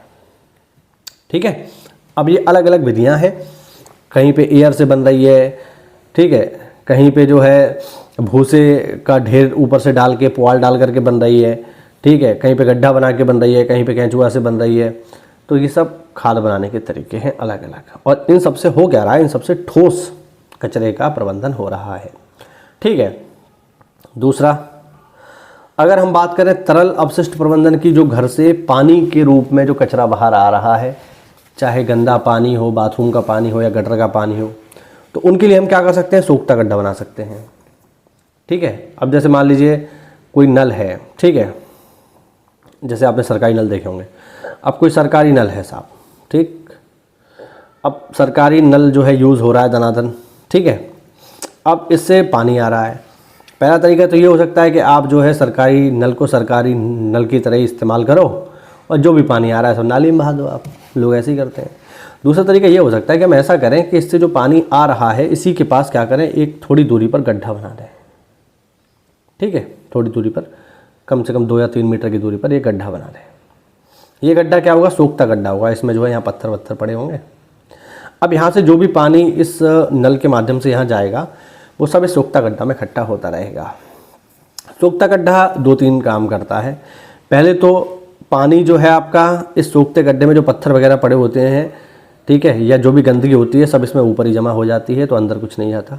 ठीक है। अब ये अलग अलग विधियां हैं, कहीं पे एयर से बन रही है, ठीक है, कहीं पे जो है भूसे का ढेर ऊपर से डाल के, पुआल डाल करके बन रही है, ठीक है, कहीं पे गड्ढा बना के बन रही है, कहीं पे केंचुआ से बन रही है। तो ये सब खाद बनाने के तरीके हैं अलग अलग, और इन सबसे हो क्या रहा है, इन सबसे ठोस कचरे का प्रबंधन हो रहा है, ठीक है। दूसरा, अगर हम बात करें तरल अपशिष्ट प्रबंधन की, जो घर से पानी के रूप में जो कचरा बाहर आ रहा है, चाहे गंदा पानी हो, बाथरूम का पानी हो या गटर का पानी हो, तो उनके लिए हम क्या कर सकते हैं, सोखता गड्ढा बना सकते हैं, ठीक है। अब जैसे मान लीजिए कोई नल है, ठीक है, जैसे आपने सरकारी नल देखे होंगे, अब कोई सरकारी नल है साहब, ठीक, अब सरकारी नल जो है यूज़ हो रहा है दनादन, ठीक है। अब इससे पानी आ रहा है। पहला तरीका तो ये हो सकता है कि आप जो है सरकारी नल को सरकारी नल की तरह ही इस्तेमाल करो, और जो भी पानी आ रहा है सब नाली में बहा दो, आप लोग ऐसे ही करते हैं। दूसरा तरीका ये हो सकता है कि हम ऐसा करें कि इससे जो पानी आ रहा है, इसी के पास क्या करें, एक थोड़ी दूरी पर गड्ढा बना दें, ठीक है, थोड़ी दूरी पर, कम से कम 2 या 3 मीटर की दूरी पर एक गड्ढा बना दें। ये गड्ढा क्या होगा, सोखता गड्ढा होगा, इसमें जो है यहाँ पत्थर वत्थर पड़े होंगे। अब यहाँ से जो भी पानी इस नल के माध्यम से यहाँ जाएगा, वो सब इस सोखता गड्ढा में इकट्ठा होता रहेगा। सोखता गड्ढा 2-3 काम करता है। पहले तो पानी जो है आपका इस सोखते गड्ढे में जो पत्थर वगैरह पड़े होते हैं, ठीक है, या जो भी गंदगी होती है, सब इसमें ऊपर ही जमा हो जाती है, तो अंदर कुछ नहीं आता।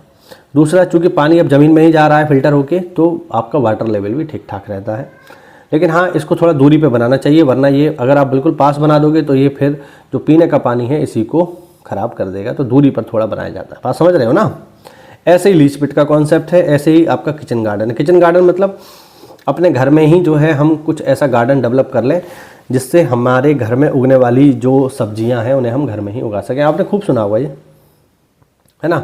दूसरा, चूँकि पानी अब ज़मीन में ही जा रहा है फिल्टर होके, तो आपका वाटर लेवल भी ठीक ठाक रहता है। लेकिन हाँ, इसको थोड़ा दूरी पे बनाना चाहिए, वरना ये अगर आप बिल्कुल पास बना दोगे तो ये फिर जो पीने का पानी है इसी को ख़राब कर देगा। तो दूरी पर थोड़ा बनाया जाता है, बात समझ रहे हो ना। ऐसे ही लीच पिट का कॉन्सेप्ट है, ऐसे ही आपका किचन गार्डन है। किचन गार्डन मतलब अपने घर में ही जो है हम कुछ ऐसा गार्डन डेवलप कर लें जिससे हमारे घर में उगने वाली जो सब्जियां हैं उन्हें हम घर में ही उगा सकें। आपने खूब सुना होगा ये, है ना।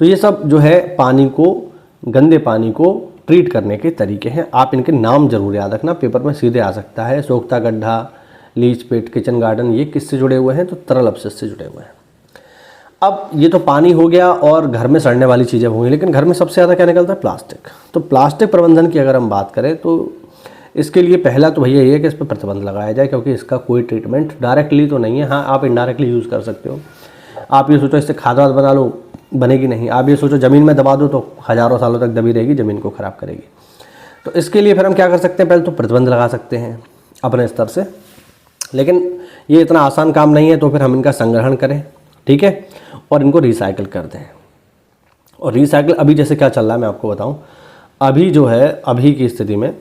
तो ये सब जो है पानी को, गंदे पानी को ट्रीट करने के तरीके हैं। आप इनके नाम जरूर याद रखना, पेपर में सीधे आ सकता है। सोखता गड्ढा, लीच पिट, किचन गार्डन, ये किससे जुड़े हुए हैं, तो तरल अपशिष्ट से जुड़े हुए हैं। अब ये तो पानी हो गया और घर में सड़ने वाली चीज़ें होंगी, लेकिन घर में सबसे ज़्यादा क्या निकलता है, प्लास्टिक। तो प्लास्टिक प्रबंधन की अगर हम बात करें तो इसके लिए पहला तो भैया ये है कि इस पर प्रतिबंध लगाया जाए, क्योंकि इसका कोई ट्रीटमेंट डायरेक्टली तो नहीं है। हाँ, आप इनडायरेक्टली यूज़ कर सकते हो। आप ये सोचो इससे खाद वाद बना लो, बनेगी नहीं। आप ये सोचो ज़मीन में दबा दो तो हज़ारों सालों तक दबी रहेगी, ज़मीन को ख़राब करेगी। तो इसके लिए फिर हम क्या कर सकते हैं, पहले तो प्रतिबंध लगा सकते हैं अपने स्तर से, लेकिन ये इतना आसान काम नहीं है। तो फिर हम इनका संग्रहण करें, ठीक है, और इनको रिसाइकिल कर दें। और रिसाइकिल अभी जैसे क्या चल रहा है मैं आपको बताऊं, अभी जो है अभी की स्थिति में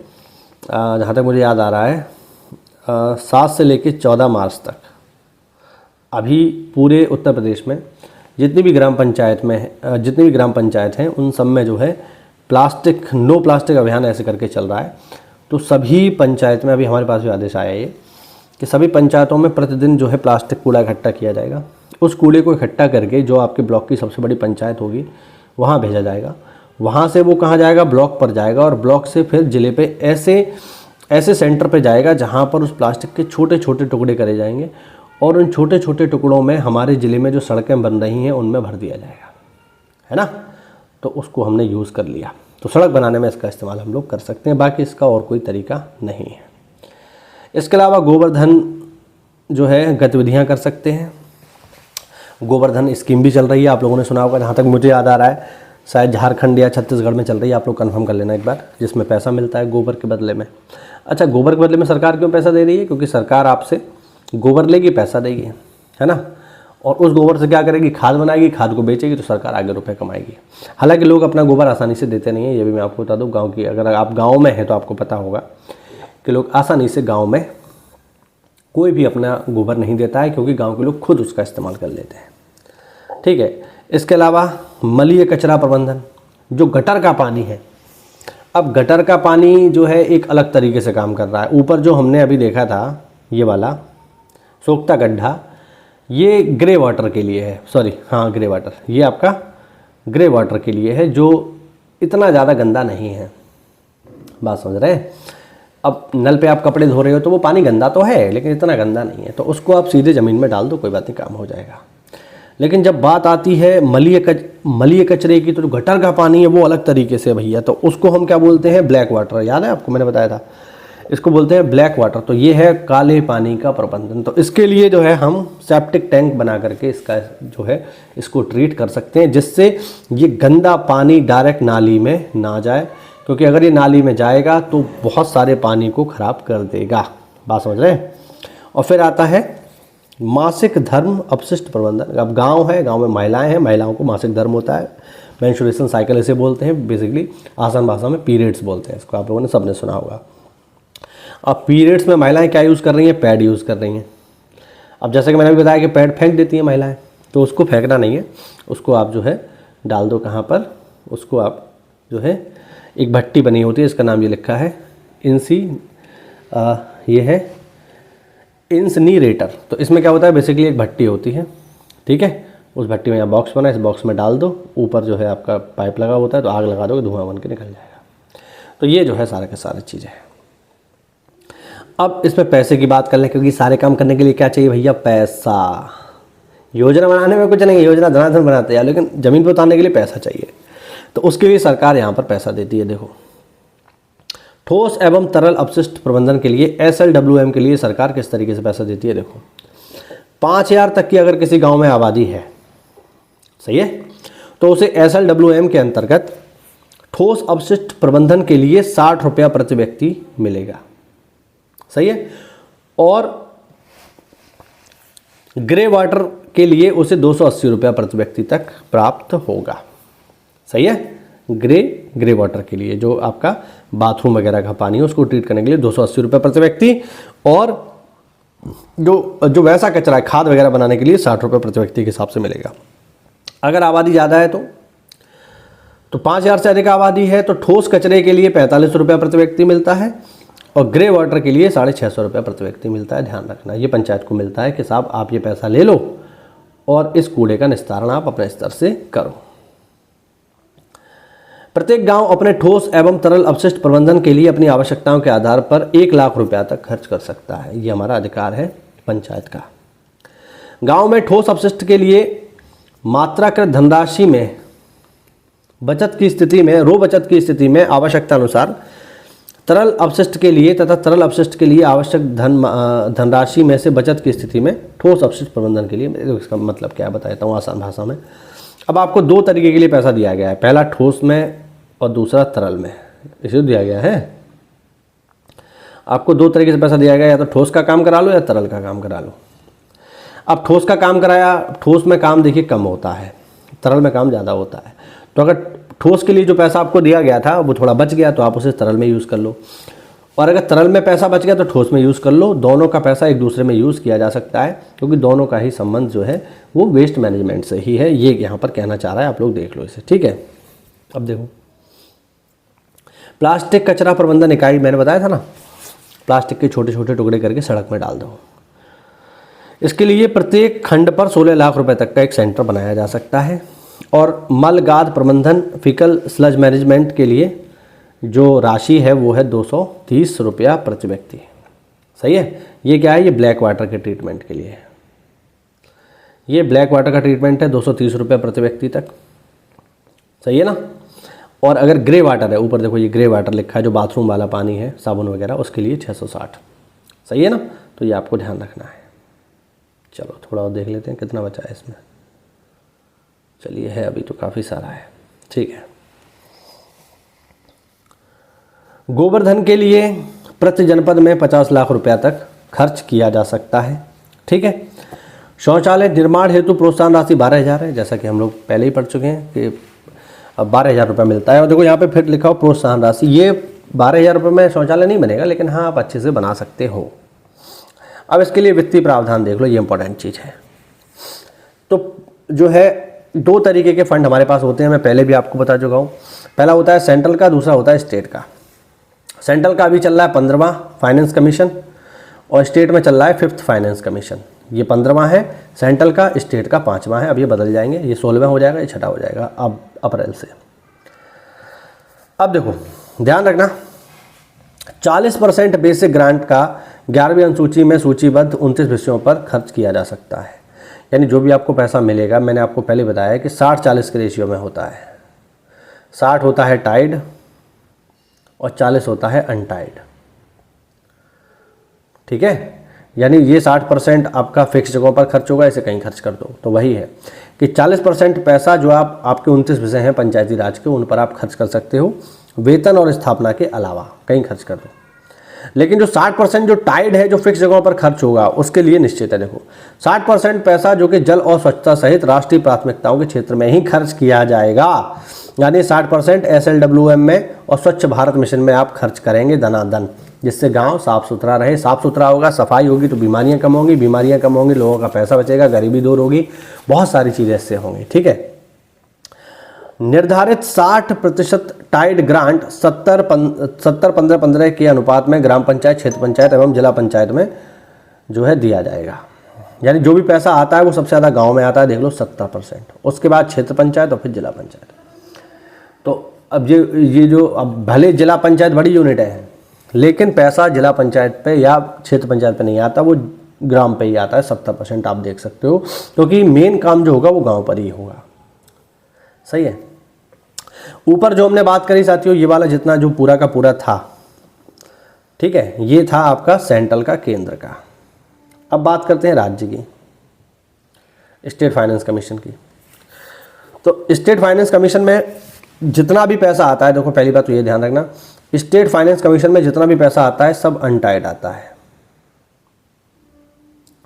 जहाँ तक मुझे याद आ रहा है 7 से लेकर 14 मार्च तक अभी पूरे उत्तर प्रदेश में जितनी भी ग्राम पंचायत हैं उन सब में जो है प्लास्टिक, नो प्लास्टिक अभियान ऐसे करके चल रहा है। तो सभी पंचायत में, अभी हमारे पास भी आदेश आया ये कि सभी पंचायतों में प्रतिदिन जो है प्लास्टिक कूड़ा इकट्ठा किया जाएगा। उस कूड़े को इकट्ठा करके जो आपके ब्लॉक की सबसे बड़ी पंचायत होगी वहाँ भेजा जाएगा। वहाँ से वो कहाँ जाएगा, ब्लॉक पर जाएगा, और ब्लॉक से फिर ज़िले पे ऐसे सेंटर पे जाएगा जहाँ पर उस प्लास्टिक के छोटे छोटे टुकड़े करे जाएंगे और उन छोटे छोटे टुकड़ों में हमारे ज़िले में जो सड़कें बन रही हैं उनमें भर दिया जाएगा, है ना। तो उसको हमने यूज़ कर लिया, तो सड़क बनाने में इसका इस्तेमाल हम लोग कर सकते हैं, बाकी इसका और कोई तरीका नहीं है। इसके अलावा गोवर्धन जो है गतिविधियाँ कर सकते हैं। गोवर्धन स्कीम भी चल रही है, आप लोगों ने सुना होगा, जहाँ तक मुझे याद आ रहा है शायद झारखंड या छत्तीसगढ़ में चल रही है, आप लोग कंफर्म कर लेना एक बार, जिसमें पैसा मिलता है गोबर के बदले में। अच्छा, गोबर के बदले में सरकार क्यों पैसा दे रही है? क्योंकि सरकार आपसे गोबर लेगी, पैसा देगी, है ना, और उस गोबर से क्या करेगी? खाद बनाएगी, खाद को बेचेगी, तो सरकार आगे रुपए कमाएगी। हालांकि लोग अपना गोबर आसानी से देते नहीं है, ये भी मैं आपको बता दूँ। गाँव की, अगर आप गाँव में हैं तो आपको पता होगा कि लोग आसानी से गाँव में कोई भी अपना गोबर नहीं देता है, क्योंकि गाँव के लोग खुद उसका इस्तेमाल कर लेते हैं, ठीक है। इसके अलावा मलीय कचरा प्रबंधन, जो गटर का पानी है, अब गटर का पानी जो है एक अलग तरीके से काम कर रहा है। ऊपर जो हमने अभी देखा था ये वाला सोखता गड्ढा, ये ग्रे वाटर के लिए है, सॉरी हाँ ग्रे वाटर, ये आपका ग्रे वाटर के लिए है, जो इतना ज़्यादा गंदा नहीं है, बात समझ रहे हैं। अब नल पे आप कपड़े धो रहे हो तो वो पानी गंदा तो है, लेकिन इतना गंदा नहीं है, तो उसको आप सीधे ज़मीन में डाल दो, कोई बात नहीं, काम हो जाएगा। लेकिन जब बात आती है मलीय कचरे की, तो जो गटर का पानी है वो अलग तरीके से भैया, तो उसको हम क्या बोलते हैं? Black water. याद है आपको, मैंने बताया था, इसको बोलते हैं ब्लैक वाटर। तो ये है काले पानी का प्रबंधन। तो इसके लिए जो है हम सेप्टिक टैंक बना करके इसका जो है इसको ट्रीट कर सकते हैं, जिससे ये गंदा पानी डायरेक्ट नाली में ना जाए, क्योंकि अगर ये नाली में जाएगा तो बहुत सारे पानी को ख़राब कर देगा, बात समझ रहे हैं। और फिर आता है मासिक धर्म अपशिष्ट प्रबंधन। अब गांव है, गांव में महिलाएं हैं, महिलाओं को मासिक धर्म होता है, मेंस्ट्रुएशन साइकिल इसे बोलते हैं, बेसिकली आसान भाषा में पीरियड्स बोलते हैं इसको, आप लोगों ने सबने सुना होगा। अब पीरियड्स में महिलाएं क्या यूज़ कर रही हैं? पैड यूज़ कर रही हैं। अब जैसे कि मैंने भी बताया कि पैड फेंक देती हैं महिलाएं, तो उसको फेंकना नहीं है, उसको आप जो है डाल दो कहाँ पर, उसको आप जो है एक भट्टी बनी होती है, इसका नाम ये लिखा है ये है इंसिनरेटर। तो इसमें क्या होता है? बेसिकली एक भट्टी होती है, ठीक है, उस भट्टी में या बॉक्स बना, इस बॉक्स में डाल दो, ऊपर जो है आपका पाइप लगा होता है, तो आग लगा दोगे, धुआं बन के निकल जाएगा। तो ये जो है सारा का सारा चीज़ है। अब इसमें पैसे की बात कर लें, क्योंकि सारे काम करने के लिए क्या चाहिए भैया? पैसा। योजना बनाने में कुछ नहीं है, योजना धनाधन बनाते हैं, लेकिन ज़मीन पर उतारने के लिए पैसा चाहिए, तो उसके लिए सरकार यहाँ पर पैसा देती है। देखो, ठोस एवं तरल अपशिष्ट प्रबंधन के लिए SLWM के लिए सरकार किस तरीके से पैसा देती है। देखो, 5000 तक की अगर किसी गांव में आबादी है, सही है, तो उसे SLWM के अंतर्गत ठोस अपशिष्ट प्रबंधन के लिए 60 रुपया प्रति व्यक्ति मिलेगा, सही है। और ग्रे वाटर के लिए उसे 280 रुपया प्रति व्यक्ति तक प्राप्त होगा, सही है। ग्रे वाटर के लिए, जो आपका बाथरूम वगैरह का पानी है, उसको ट्रीट करने के लिए 280 रुपये प्रति व्यक्ति, और जो वैसा कचरा है खाद वगैरह बनाने के लिए 60 रुपये प्रति व्यक्ति के हिसाब से मिलेगा। अगर आबादी ज़्यादा है तो 5000 से अधिक आबादी है तो ठोस कचरे के लिए 45 रुपये प्रति व्यक्ति मिलता है, और ग्रे वाटर के लिए 650 रुपये प्रति व्यक्ति मिलता है। ध्यान रखना, ये पंचायत को मिलता है कि साहब आप ये पैसा ले लो और इस कूड़े का निस्तारण आप अपने स्तर से करो। प्रत्येक गांव अपने ठोस एवं तरल अपशिष्ट प्रबंधन के लिए अपनी आवश्यकताओं के आधार पर 1 लाख रुपया तक खर्च कर सकता है। ये हमारा अधिकार है पंचायत का। गांव में ठोस अपशिष्ट के लिए मात्राकृत धनराशि में बचत की स्थिति में आवश्यकता अनुसार तरल अपशिष्ट के लिए तथा तरल अपशिष्ट के लिए आवश्यक धनराशि में से बचत की स्थिति में ठोस अपशिष्ट प्रबंधन के लिए, इसका मतलब क्या बताता हूँ आसान भाषा में। अब आपको 2 तरीके के लिए पैसा दिया गया है, पहला ठोस में और दूसरा तरल में, इसे दिया गया है। आपको 2 तरीके से पैसा दिया गया, या तो ठोस का काम करा लो या तरल का काम करा लो। अब ठोस का काम कराया, ठोस में काम देखिए कम होता है, तरल में काम ज़्यादा होता है। तो अगर ठोस के लिए जो पैसा आपको दिया गया था वो थोड़ा बच गया तो आप उसे तरल में यूज़ कर लो, और अगर तरल में पैसा बच गया तो ठोस में यूज़ कर लो। दोनों का पैसा एक दूसरे में यूज़ किया जा सकता है, क्योंकि दोनों का ही संबंध जो है वो वेस्ट मैनेजमेंट से ही है, ये यहाँ पर कहना चाह रहा है, आप लोग देख लो इसे, ठीक है। अब देखो, प्लास्टिक कचरा प्रबंधन इकाई, मैंने बताया था ना, प्लास्टिक के छोटे छोटे टुकड़े करके सड़क में डाल दो। इसके लिए प्रत्येक खंड पर 16 लाख रुपए तक का एक सेंटर बनाया जा सकता है। और मल गाद प्रबंधन, फीकल स्लज मैनेजमेंट के लिए जो राशि है वो है 230 रुपया प्रति व्यक्ति। सही है। ये क्या है, ये ब्लैक वाटर के ट्रीटमेंट के लिए है। ये ब्लैक वाटर का ट्रीटमेंट है 230 रुपये प्रति व्यक्ति तक। सही है ना। और अगर ग्रे वाटर है, ऊपर देखो ये ग्रे वाटर लिखा है, जो बाथरूम वाला पानी है, साबुन वगैरह, उसके लिए 660। सही है ना। तो ये आपको ध्यान रखना है। चलो थोड़ा और देख लेते हैं कितना बचा है इसमें। चलिए है अभी तो काफ़ी सारा है। ठीक है। गोवर्धन के लिए प्रति जनपद में 50 लाख रुपया तक खर्च किया जा सकता है। ठीक है। शौचालय निर्माण हेतु प्रोत्साहन राशि 12,000 है, जैसा कि हम लोग पहले ही पढ़ चुके हैं कि अब 12,000 रुपये मिलता है। और देखो यहाँ पे फिर लिखा हो प्रोत्साहन राशि। ये 12,000 रुपये में शौचालय नहीं बनेगा, लेकिन हाँ आप अच्छे से बना सकते हो। अब इसके लिए वित्तीय प्रावधान देख लो, ये इंपॉर्टेंट चीज़ है। तो जो है 2 तरीके के फंड हमारे पास होते हैं, मैं पहले भी आपको बता चुका हूँ। पहला होता है सेंट्रल का, दूसरा होता है स्टेट का। सेंट्रल का अभी चल रहा है 15वां फाइनेंस कमीशन, और स्टेट में चल रहा है 5th फाइनेंस कमीशन। ये 15वां है सेंट्रल का, स्टेट का 5वां है। अब ये बदल जाएंगे, ये 16वां हो जाएगा, ये 6ठा हो जाएगा अब अप्रैल से। अब देखो ध्यान रखना, 40% बेसिक ग्रांट का 11वीं अनुसूची में सूचीबद्ध 29 विषयों पर खर्च किया जा सकता है। यानी जो भी आपको पैसा मिलेगा, मैंने आपको पहले बताया कि 60-40 के रेशियो में होता है। 60 होता है टाइड और 40 होता है अनटाइड। ठीक है। यानी ये 60% आपका फिक्स जगहों पर खर्च होगा, इसे कहीं खर्च कर दो। तो वही है कि 40% पैसा जो आपके 29 विषय हैं पंचायती राज के, उन पर आप खर्च कर सकते हो, वेतन और स्थापना के अलावा कहीं खर्च कर दो। लेकिन जो 60% जो टाइड है, जो फिक्स जगहों पर खर्च होगा, उसके लिए निश्चित है। देखो 60% पैसा जो कि जल और स्वच्छता सहित राष्ट्रीय प्राथमिकताओं के क्षेत्र में ही खर्च किया जाएगा। यानी 60% SLWM में और स्वच्छ भारत मिशन में आप खर्च करेंगे धनाधन, जिससे गांव साफ सुथरा रहे। साफ सुथरा होगा, सफाई होगी तो बीमारियां कम होंगी, बीमारियां कम होंगी, लोगों का पैसा बचेगा, गरीबी दूर होगी, बहुत सारी चीज़ें इससे होंगी। ठीक है। निर्धारित 60% टाइड ग्रांट 70-15-15 के अनुपात में ग्राम पंचायत, क्षेत्र पंचायत एवं जिला पंचायत में जो है दिया जाएगा। यानी जो भी पैसा आता है वो सबसे ज़्यादा गांव में आता है, देख लो 70%, उसके बाद क्षेत्र पंचायत और फिर जिला पंचायत। तो अब ये जो अब भले जिला पंचायत बड़ी यूनिट है, लेकिन पैसा जिला पंचायत पे या क्षेत्र पंचायत पे नहीं आता, वो ग्राम पे ही आता है। 70% आप देख सकते हो, क्योंकि मेन काम जो होगा वो गांव पर ही होगा। सही है। ऊपर जो हमने बात करी साथियों, ये वाला जितना जो पूरा का पूरा था, ठीक है, ये था आपका सेंट्रल का, केंद्र का। अब बात करते हैं राज्य की, स्टेट फाइनेंस कमीशन की। तो स्टेट फाइनेंस कमीशन में जितना भी पैसा आता है, देखो पहली बात तो ये ध्यान रखना, स्टेट फाइनेंस कमीशन में जितना भी पैसा आता है सब अनटाइड आता है।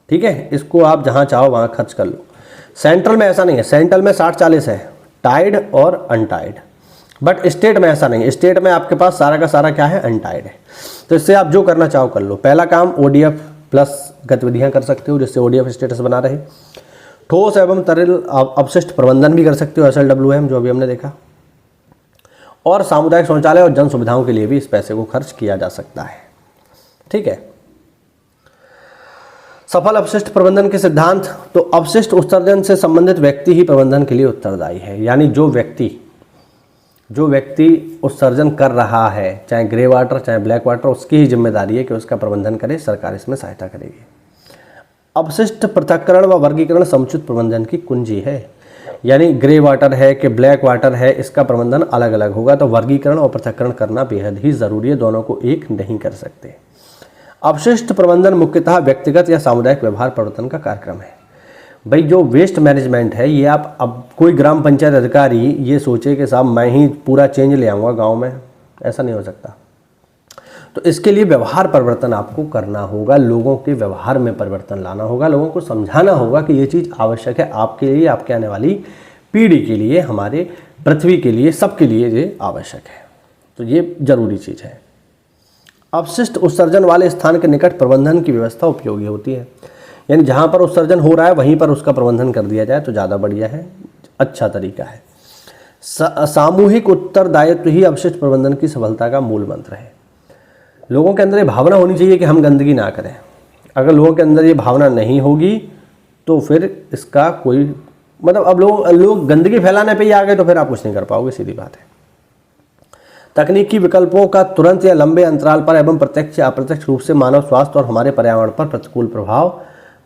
ठीक है। इसको आप जहां चाहो वहां खर्च कर लो। सेंट्रल में ऐसा नहीं है, सेंट्रल में 60-40 है, टाइड और अनटाइड। बट स्टेट में ऐसा नहीं है, स्टेट में आपके पास सारा का सारा क्या है, अनटाइड है। तो इससे आप जो करना चाहो कर लो। पहला काम ODF प्लस गतिविधियां कर सकते हो, जिससे ODF स्टेटस बना रहे। ठोस एवं तरल अपशिष्ट प्रबंधन भी कर सकते हो, SLWM, जो अभी हमने देखा। और सामुदायिक शौचालय और जन सुविधाओं के लिए भी इस पैसे को खर्च किया जा सकता है। ठीक है। सफल अपशिष्ट प्रबंधन के सिद्धांत, तो अपशिष्ट उत्सर्जन से संबंधित व्यक्ति ही प्रबंधन के लिए उत्तरदायी है। यानी जो व्यक्ति उत्सर्जन कर रहा है, चाहे ग्रे वाटर चाहे ब्लैक वाटर, उसकी ही जिम्मेदारी है कि उसका प्रबंधन करे, सरकार इसमें सहायता करेगी। अपशिष्ट पृथक्करण व वर्गीकरण समुचित प्रबंधन की कुंजी है। यानी ग्रे वाटर है कि ब्लैक वाटर है, इसका प्रबंधन अलग अलग होगा। तो वर्गीकरण और पृथक्करण करना बेहद ही जरूरी है, दोनों को एक नहीं कर सकते। अपशिष्ट प्रबंधन मुख्यतः व्यक्तिगत या सामुदायिक व्यवहार परिवर्तन का कार्यक्रम है। भाई जो वेस्ट मैनेजमेंट है, ये आप अब कोई ग्राम पंचायत अधिकारी ये सोचे कि साहब मैं ही पूरा चेंज ले आऊँगा गाँव में, ऐसा नहीं हो सकता। तो इसके लिए व्यवहार परिवर्तन आपको करना होगा, लोगों के व्यवहार में परिवर्तन लाना होगा, लोगों को समझाना होगा कि ये चीज़ आवश्यक है आपके लिए, आपके आने वाली पीढ़ी के लिए, हमारे पृथ्वी के लिए, सबके लिए ये आवश्यक है। तो ये जरूरी चीज़ है। अपशिष्ट उत्सर्जन वाले स्थान के निकट प्रबंधन की व्यवस्था उपयोगी होती है। यानी जहाँ पर उत्सर्जन हो रहा है वहीं पर उसका प्रबंधन कर दिया जाए तो ज़्यादा बढ़िया है, अच्छा तरीका है। सामूहिक उत्तरदायित्व ही अपशिष्ट प्रबंधन की सफलता का मूल मंत्र है। लोगों के अंदर ये भावना होनी चाहिए कि हम गंदगी ना करें। अगर लोगों के अंदर ये भावना नहीं होगी तो फिर इसका कोई मतलब, अब लोग गंदगी फैलाने पे ही आ गए तो फिर आप कुछ नहीं कर पाओगे, सीधी बात है। तकनीकी विकल्पों का तुरंत या लंबे अंतराल पर एवं प्रत्यक्ष या अप्रत्यक्ष रूप से मानव स्वास्थ्य और हमारे पर्यावरण पर प्रतिकूल प्रभाव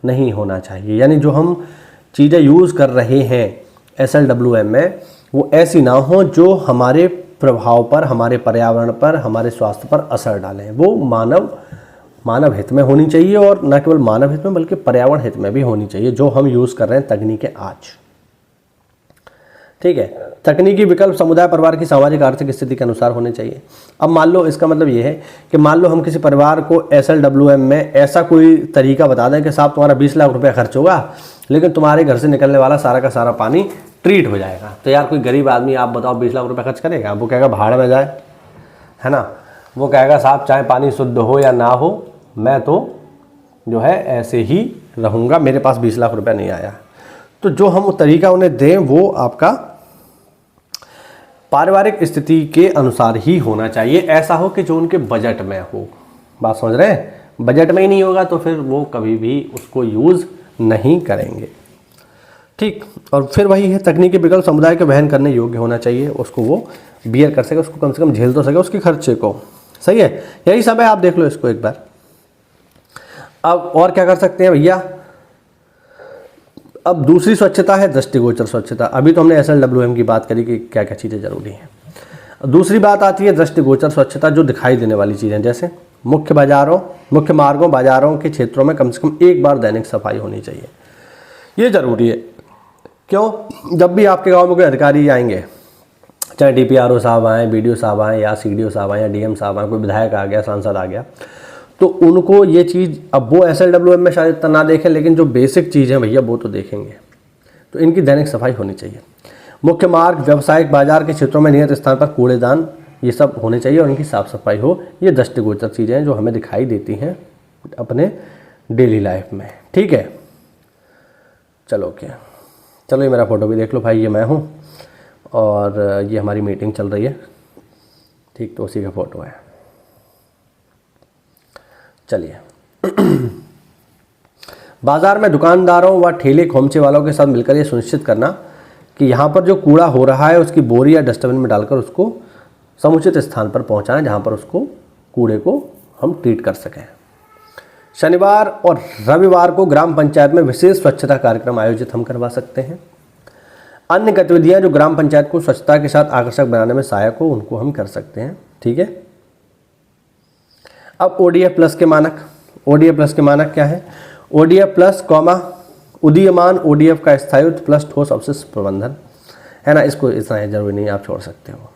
नहीं होना चाहिए। यानी जो हम चीज़ें यूज़ कर रहे हैं SLWM में वो ऐसी ना हो जो हमारे प्रभाव पर, हमारे पर्यावरण पर, हमारे स्वास्थ्य पर असर डालें। वो मानव हित में होनी चाहिए, और न केवल मानव हित में बल्कि पर्यावरण हित में भी होनी चाहिए जो हम यूज़ कर रहे हैं तकनीकें आज। ठीक है। तकनीकी विकल्प समुदाय परिवार की सामाजिक आर्थिक स्थिति के अनुसार होने चाहिए। अब मान लो, इसका मतलब ये है कि मान लो हम किसी परिवार को SLWM में ऐसा कोई तरीका बता दें कि साहब तुम्हारा 20 लाख रुपया खर्च होगा, लेकिन तुम्हारे घर से निकलने वाला सारा का सारा पानी ट्रीट हो जाएगा। तो यार कोई गरीब आदमी आप बताओ 20 लाख रुपये खर्च करेगा? वो कहेगा भाड़ में जाए, है ना। वो कहेगा साहब चाहे पानी शुद्ध हो या ना हो, मैं तो जो है ऐसे ही रहूँगा, मेरे पास 20 लाख रुपया नहीं आया। तो जो हम तरीका उन्हें दें वो आपका पारिवारिक स्थिति के अनुसार ही होना चाहिए। ऐसा हो कि जो उनके बजट में हो। बात समझ रहे हैं? बजट में ही नहीं होगा तो फिर वो कभी भी उसको यूज़ नहीं करेंगे। ठीक। और फिर वही है, तकनीकी विकल्प समुदाय के वहन करने योग्य होना चाहिए, उसको वो बियर कर सके, उसको कम से कम झेल तो सके उसके खर्चे को। सही है, यही सब है। आप देख लो इसको एक बार। अब और क्या कर सकते हैं भैया? अब दूसरी स्वच्छता है दृष्टिगोचर स्वच्छता। अभी तो हमने SLWM की बात करी कि क्या क्या चीज़ें जरूरी हैं। दूसरी बात आती है दृष्टिगोचर स्वच्छता, जो दिखाई देने वाली चीज़ें, जैसे मुख्य मार्गों, बाजारों के क्षेत्रों में कम से कम एक बार दैनिक सफाई होनी चाहिए। ये ज़रूरी है। क्यों? जब भी आपके गांव में कोई अधिकारी आएंगे, चाहे DPRO साहब आएँ, BDO साहब आएँ, या CDO साहब आएँ, या DM साहब आएँ, कोई विधायक आ गया, सांसद आ गया, तो उनको ये चीज़, अब वो SLWM में शायद इतना ना देखें, लेकिन जो बेसिक चीज़ है भैया वो तो देखेंगे। तो इनकी दैनिक सफाई होनी चाहिए। मुख्य मार्ग, व्यावसायिक बाजार के क्षेत्रों में नियत स्थान पर कूड़ेदान, ये सब होने चाहिए और इनकी साफ़ सफाई हो। ये दृष्टिगोचर चीज़ें हैं जो हमें दिखाई देती हैं अपने डेली लाइफ में। ठीक है, चलो ये मेरा फ़ोटो भी देख लो भाई, ये मैं हूँ और ये हमारी मीटिंग चल रही है। ठीक, तो उसी का फ़ोटो है। चलिए बाजार में दुकानदारों व ठेले खोमचे वालों के साथ मिलकर ये सुनिश्चित करना कि यहाँ पर जो कूड़ा हो रहा है उसकी बोरी या डस्टबिन में डालकर उसको समुचित स्थान पर पहुँचाएं, जहाँ पर उसको कूड़े को हम ट्रीट कर सकें। शनिवार और रविवार को ग्राम पंचायत में विशेष स्वच्छता कार्यक्रम आयोजित हम करवा सकते हैं। अन्य गतिविधियाँ जो ग्राम पंचायत को स्वच्छता के साथ आकर्षक बनाने में सहायक हो, उनको हम कर सकते हैं। ठीक है। अब ODF प्लस के मानक क्या है? ODF प्लस कॉमा उदीयमान ODF का स्थायित्व प्लस ठोस अवशिष्ट प्रबंधन, है ना। इसको इतना जरूरी नहीं, आप छोड़ सकते हो।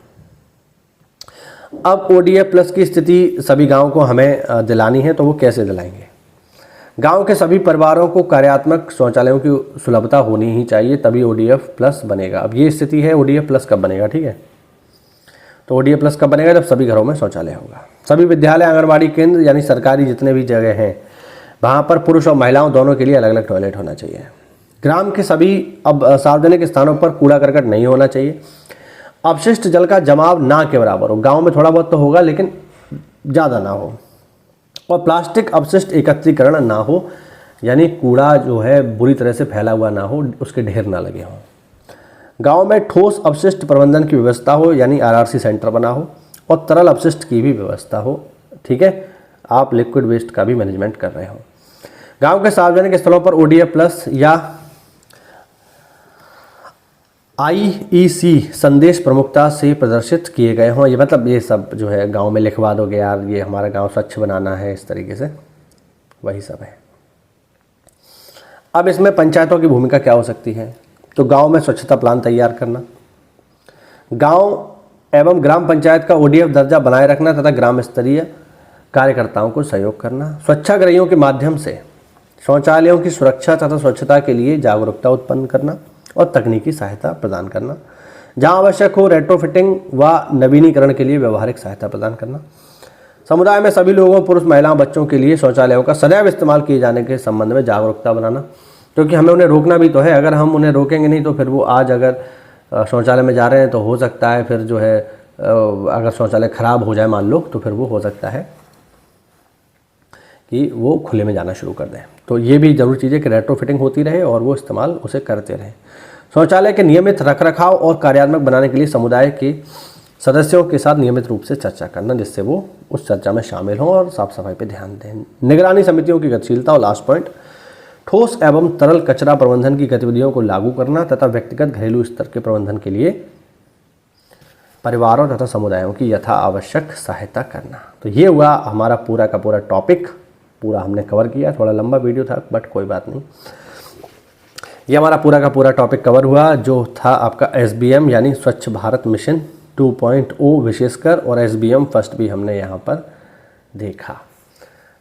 अब ODF प्लस की स्थिति सभी गाँव को हमें दिलानी है, तो वो कैसे दिलाएंगे? गांव के सभी परिवारों को कार्यात्मक शौचालयों की सुलभता होनी ही चाहिए, तभी ODF प्लस बनेगा। अब ये स्थिति है, ODF प्लस कब बनेगा? ठीक है, तो ODF प्लस कब बनेगा? जब सभी घरों में शौचालय होगा। सभी विद्यालय, आंगनबाड़ी केंद्र यानी सरकारी जितने भी जगह हैं, वहाँ पर पुरुष और महिलाओं दोनों के लिए अलग अलग टॉयलेट होना चाहिए। ग्राम के सभी अब सार्वजनिक स्थानों पर कूड़ा करकट नहीं होना चाहिए। अपशिष्ट जल का जमाव ना के बराबर हो। गाँव में थोड़ा बहुत तो होगा लेकिन ज़्यादा ना हो। और प्लास्टिक अपशिष्ट एकत्रीकरण ना हो, यानी कूड़ा जो है बुरी तरह से फैला हुआ ना हो, उसके ढेर ना लगे हों। गांव में ठोस अपशिष्ट प्रबंधन की व्यवस्था हो, यानी RRC सेंटर बना हो, और तरल अपशिष्ट की भी व्यवस्था हो। ठीक है, आप लिक्विड वेस्ट का भी मैनेजमेंट कर रहे हो। गांव के सार्वजनिक स्थलों पर ODF प्लस या IEC संदेश प्रमुखता से प्रदर्शित किए गए हों। ये मतलब ये सब जो है गांव में लिखवा दोगे यार, ये हमारा गांव स्वच्छ बनाना है, इस तरीके से, वही सब है। अब इसमें पंचायतों की भूमिका क्या हो सकती है? तो गांव में स्वच्छता प्लान तैयार करना, गांव एवं ग्राम पंचायत का ODF दर्जा बनाए रखना तथा ग्राम स्तरीय कार्यकर्ताओं को सहयोग करना, स्वच्छाग्रहियों के माध्यम से शौचालयों की सुरक्षा तथा स्वच्छता के लिए जागरूकता उत्पन्न करना और तकनीकी सहायता प्रदान करना, जहां आवश्यक हो रेट्रोफिटिंग व नवीनीकरण के लिए व्यवहारिक सहायता प्रदान करना, समुदाय में सभी लोगों, पुरुष, महिलाओं, बच्चों के लिए शौचालयों का सदैव इस्तेमाल किए जाने के संबंध में जागरूकता बनाना, क्योंकि हमें उन्हें रोकना भी तो है। अगर हम उन्हें रोकेंगे नहीं तो फिर वो आज अगर शौचालय में जा रहे हैं तो हो सकता है फिर जो है अगर शौचालय ख़राब हो जाए मान लो, तो फिर वो हो सकता है कि वो खुले में जाना शुरू कर दें। तो ये भी जरूरी चीज़ है कि रेट्रोफिटिंग होती रहे और वो इस्तेमाल उसे करते रहें। शौचालय के नियमित रखरखाव और कार्यात्मक बनाने के लिए सदस्यों के साथ नियमित रूप से चर्चा करना, जिससे वो उस चर्चा में शामिल हों और साफ सफाई पर ध्यान दें। निगरानी समितियों की गतिशीलता और लास्ट पॉइंट, ठोस एवं तरल कचरा प्रबंधन की गतिविधियों को लागू करना तथा व्यक्तिगत घरेलू स्तर के प्रबंधन के लिए परिवारों तथा समुदायों की यथा आवश्यक सहायता करना। तो ये हुआ हमारा पूरा का पूरा टॉपिक, पूरा हमने कवर किया। थोड़ा लंबा वीडियो था बट कोई बात नहीं, ये हमारा पूरा का पूरा टॉपिक कवर हुआ, जो था आपका SBM यानी स्वच्छ भारत मिशन 2.0 विशेषकर, और SBM फर्स्ट भी हमने यहाँ पर देखा।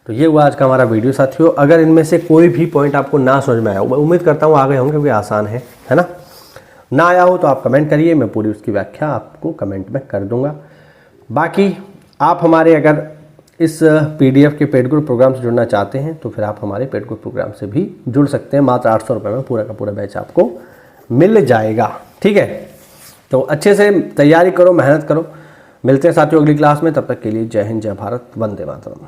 तो ये हुआ आज का हमारा वीडियो साथियों। अगर इनमें से कोई भी पॉइंट आपको ना समझ में आया, मैं उम्मीद करता हूँ आ गए होंगे क्योंकि आसान है ना आया हो तो आप कमेंट करिए, मैं पूरी उसकी व्याख्या आपको कमेंट में कर दूंगा। बाकी आप हमारे अगर इस PDF के पेड ग्रुप प्रोग्राम से जुड़ना चाहते हैं तो फिर आप हमारे पेड ग्रुप प्रोग्राम से भी जुड़ सकते हैं। मात्र 800 रुपये में पूरा का पूरा बैच आपको मिल जाएगा। ठीक है, तो अच्छे से तैयारी करो, मेहनत करो। मिलते हैं साथियों अगली क्लास में, तब तक के लिए जय हिंद, जय भारत, वंदे मातरम।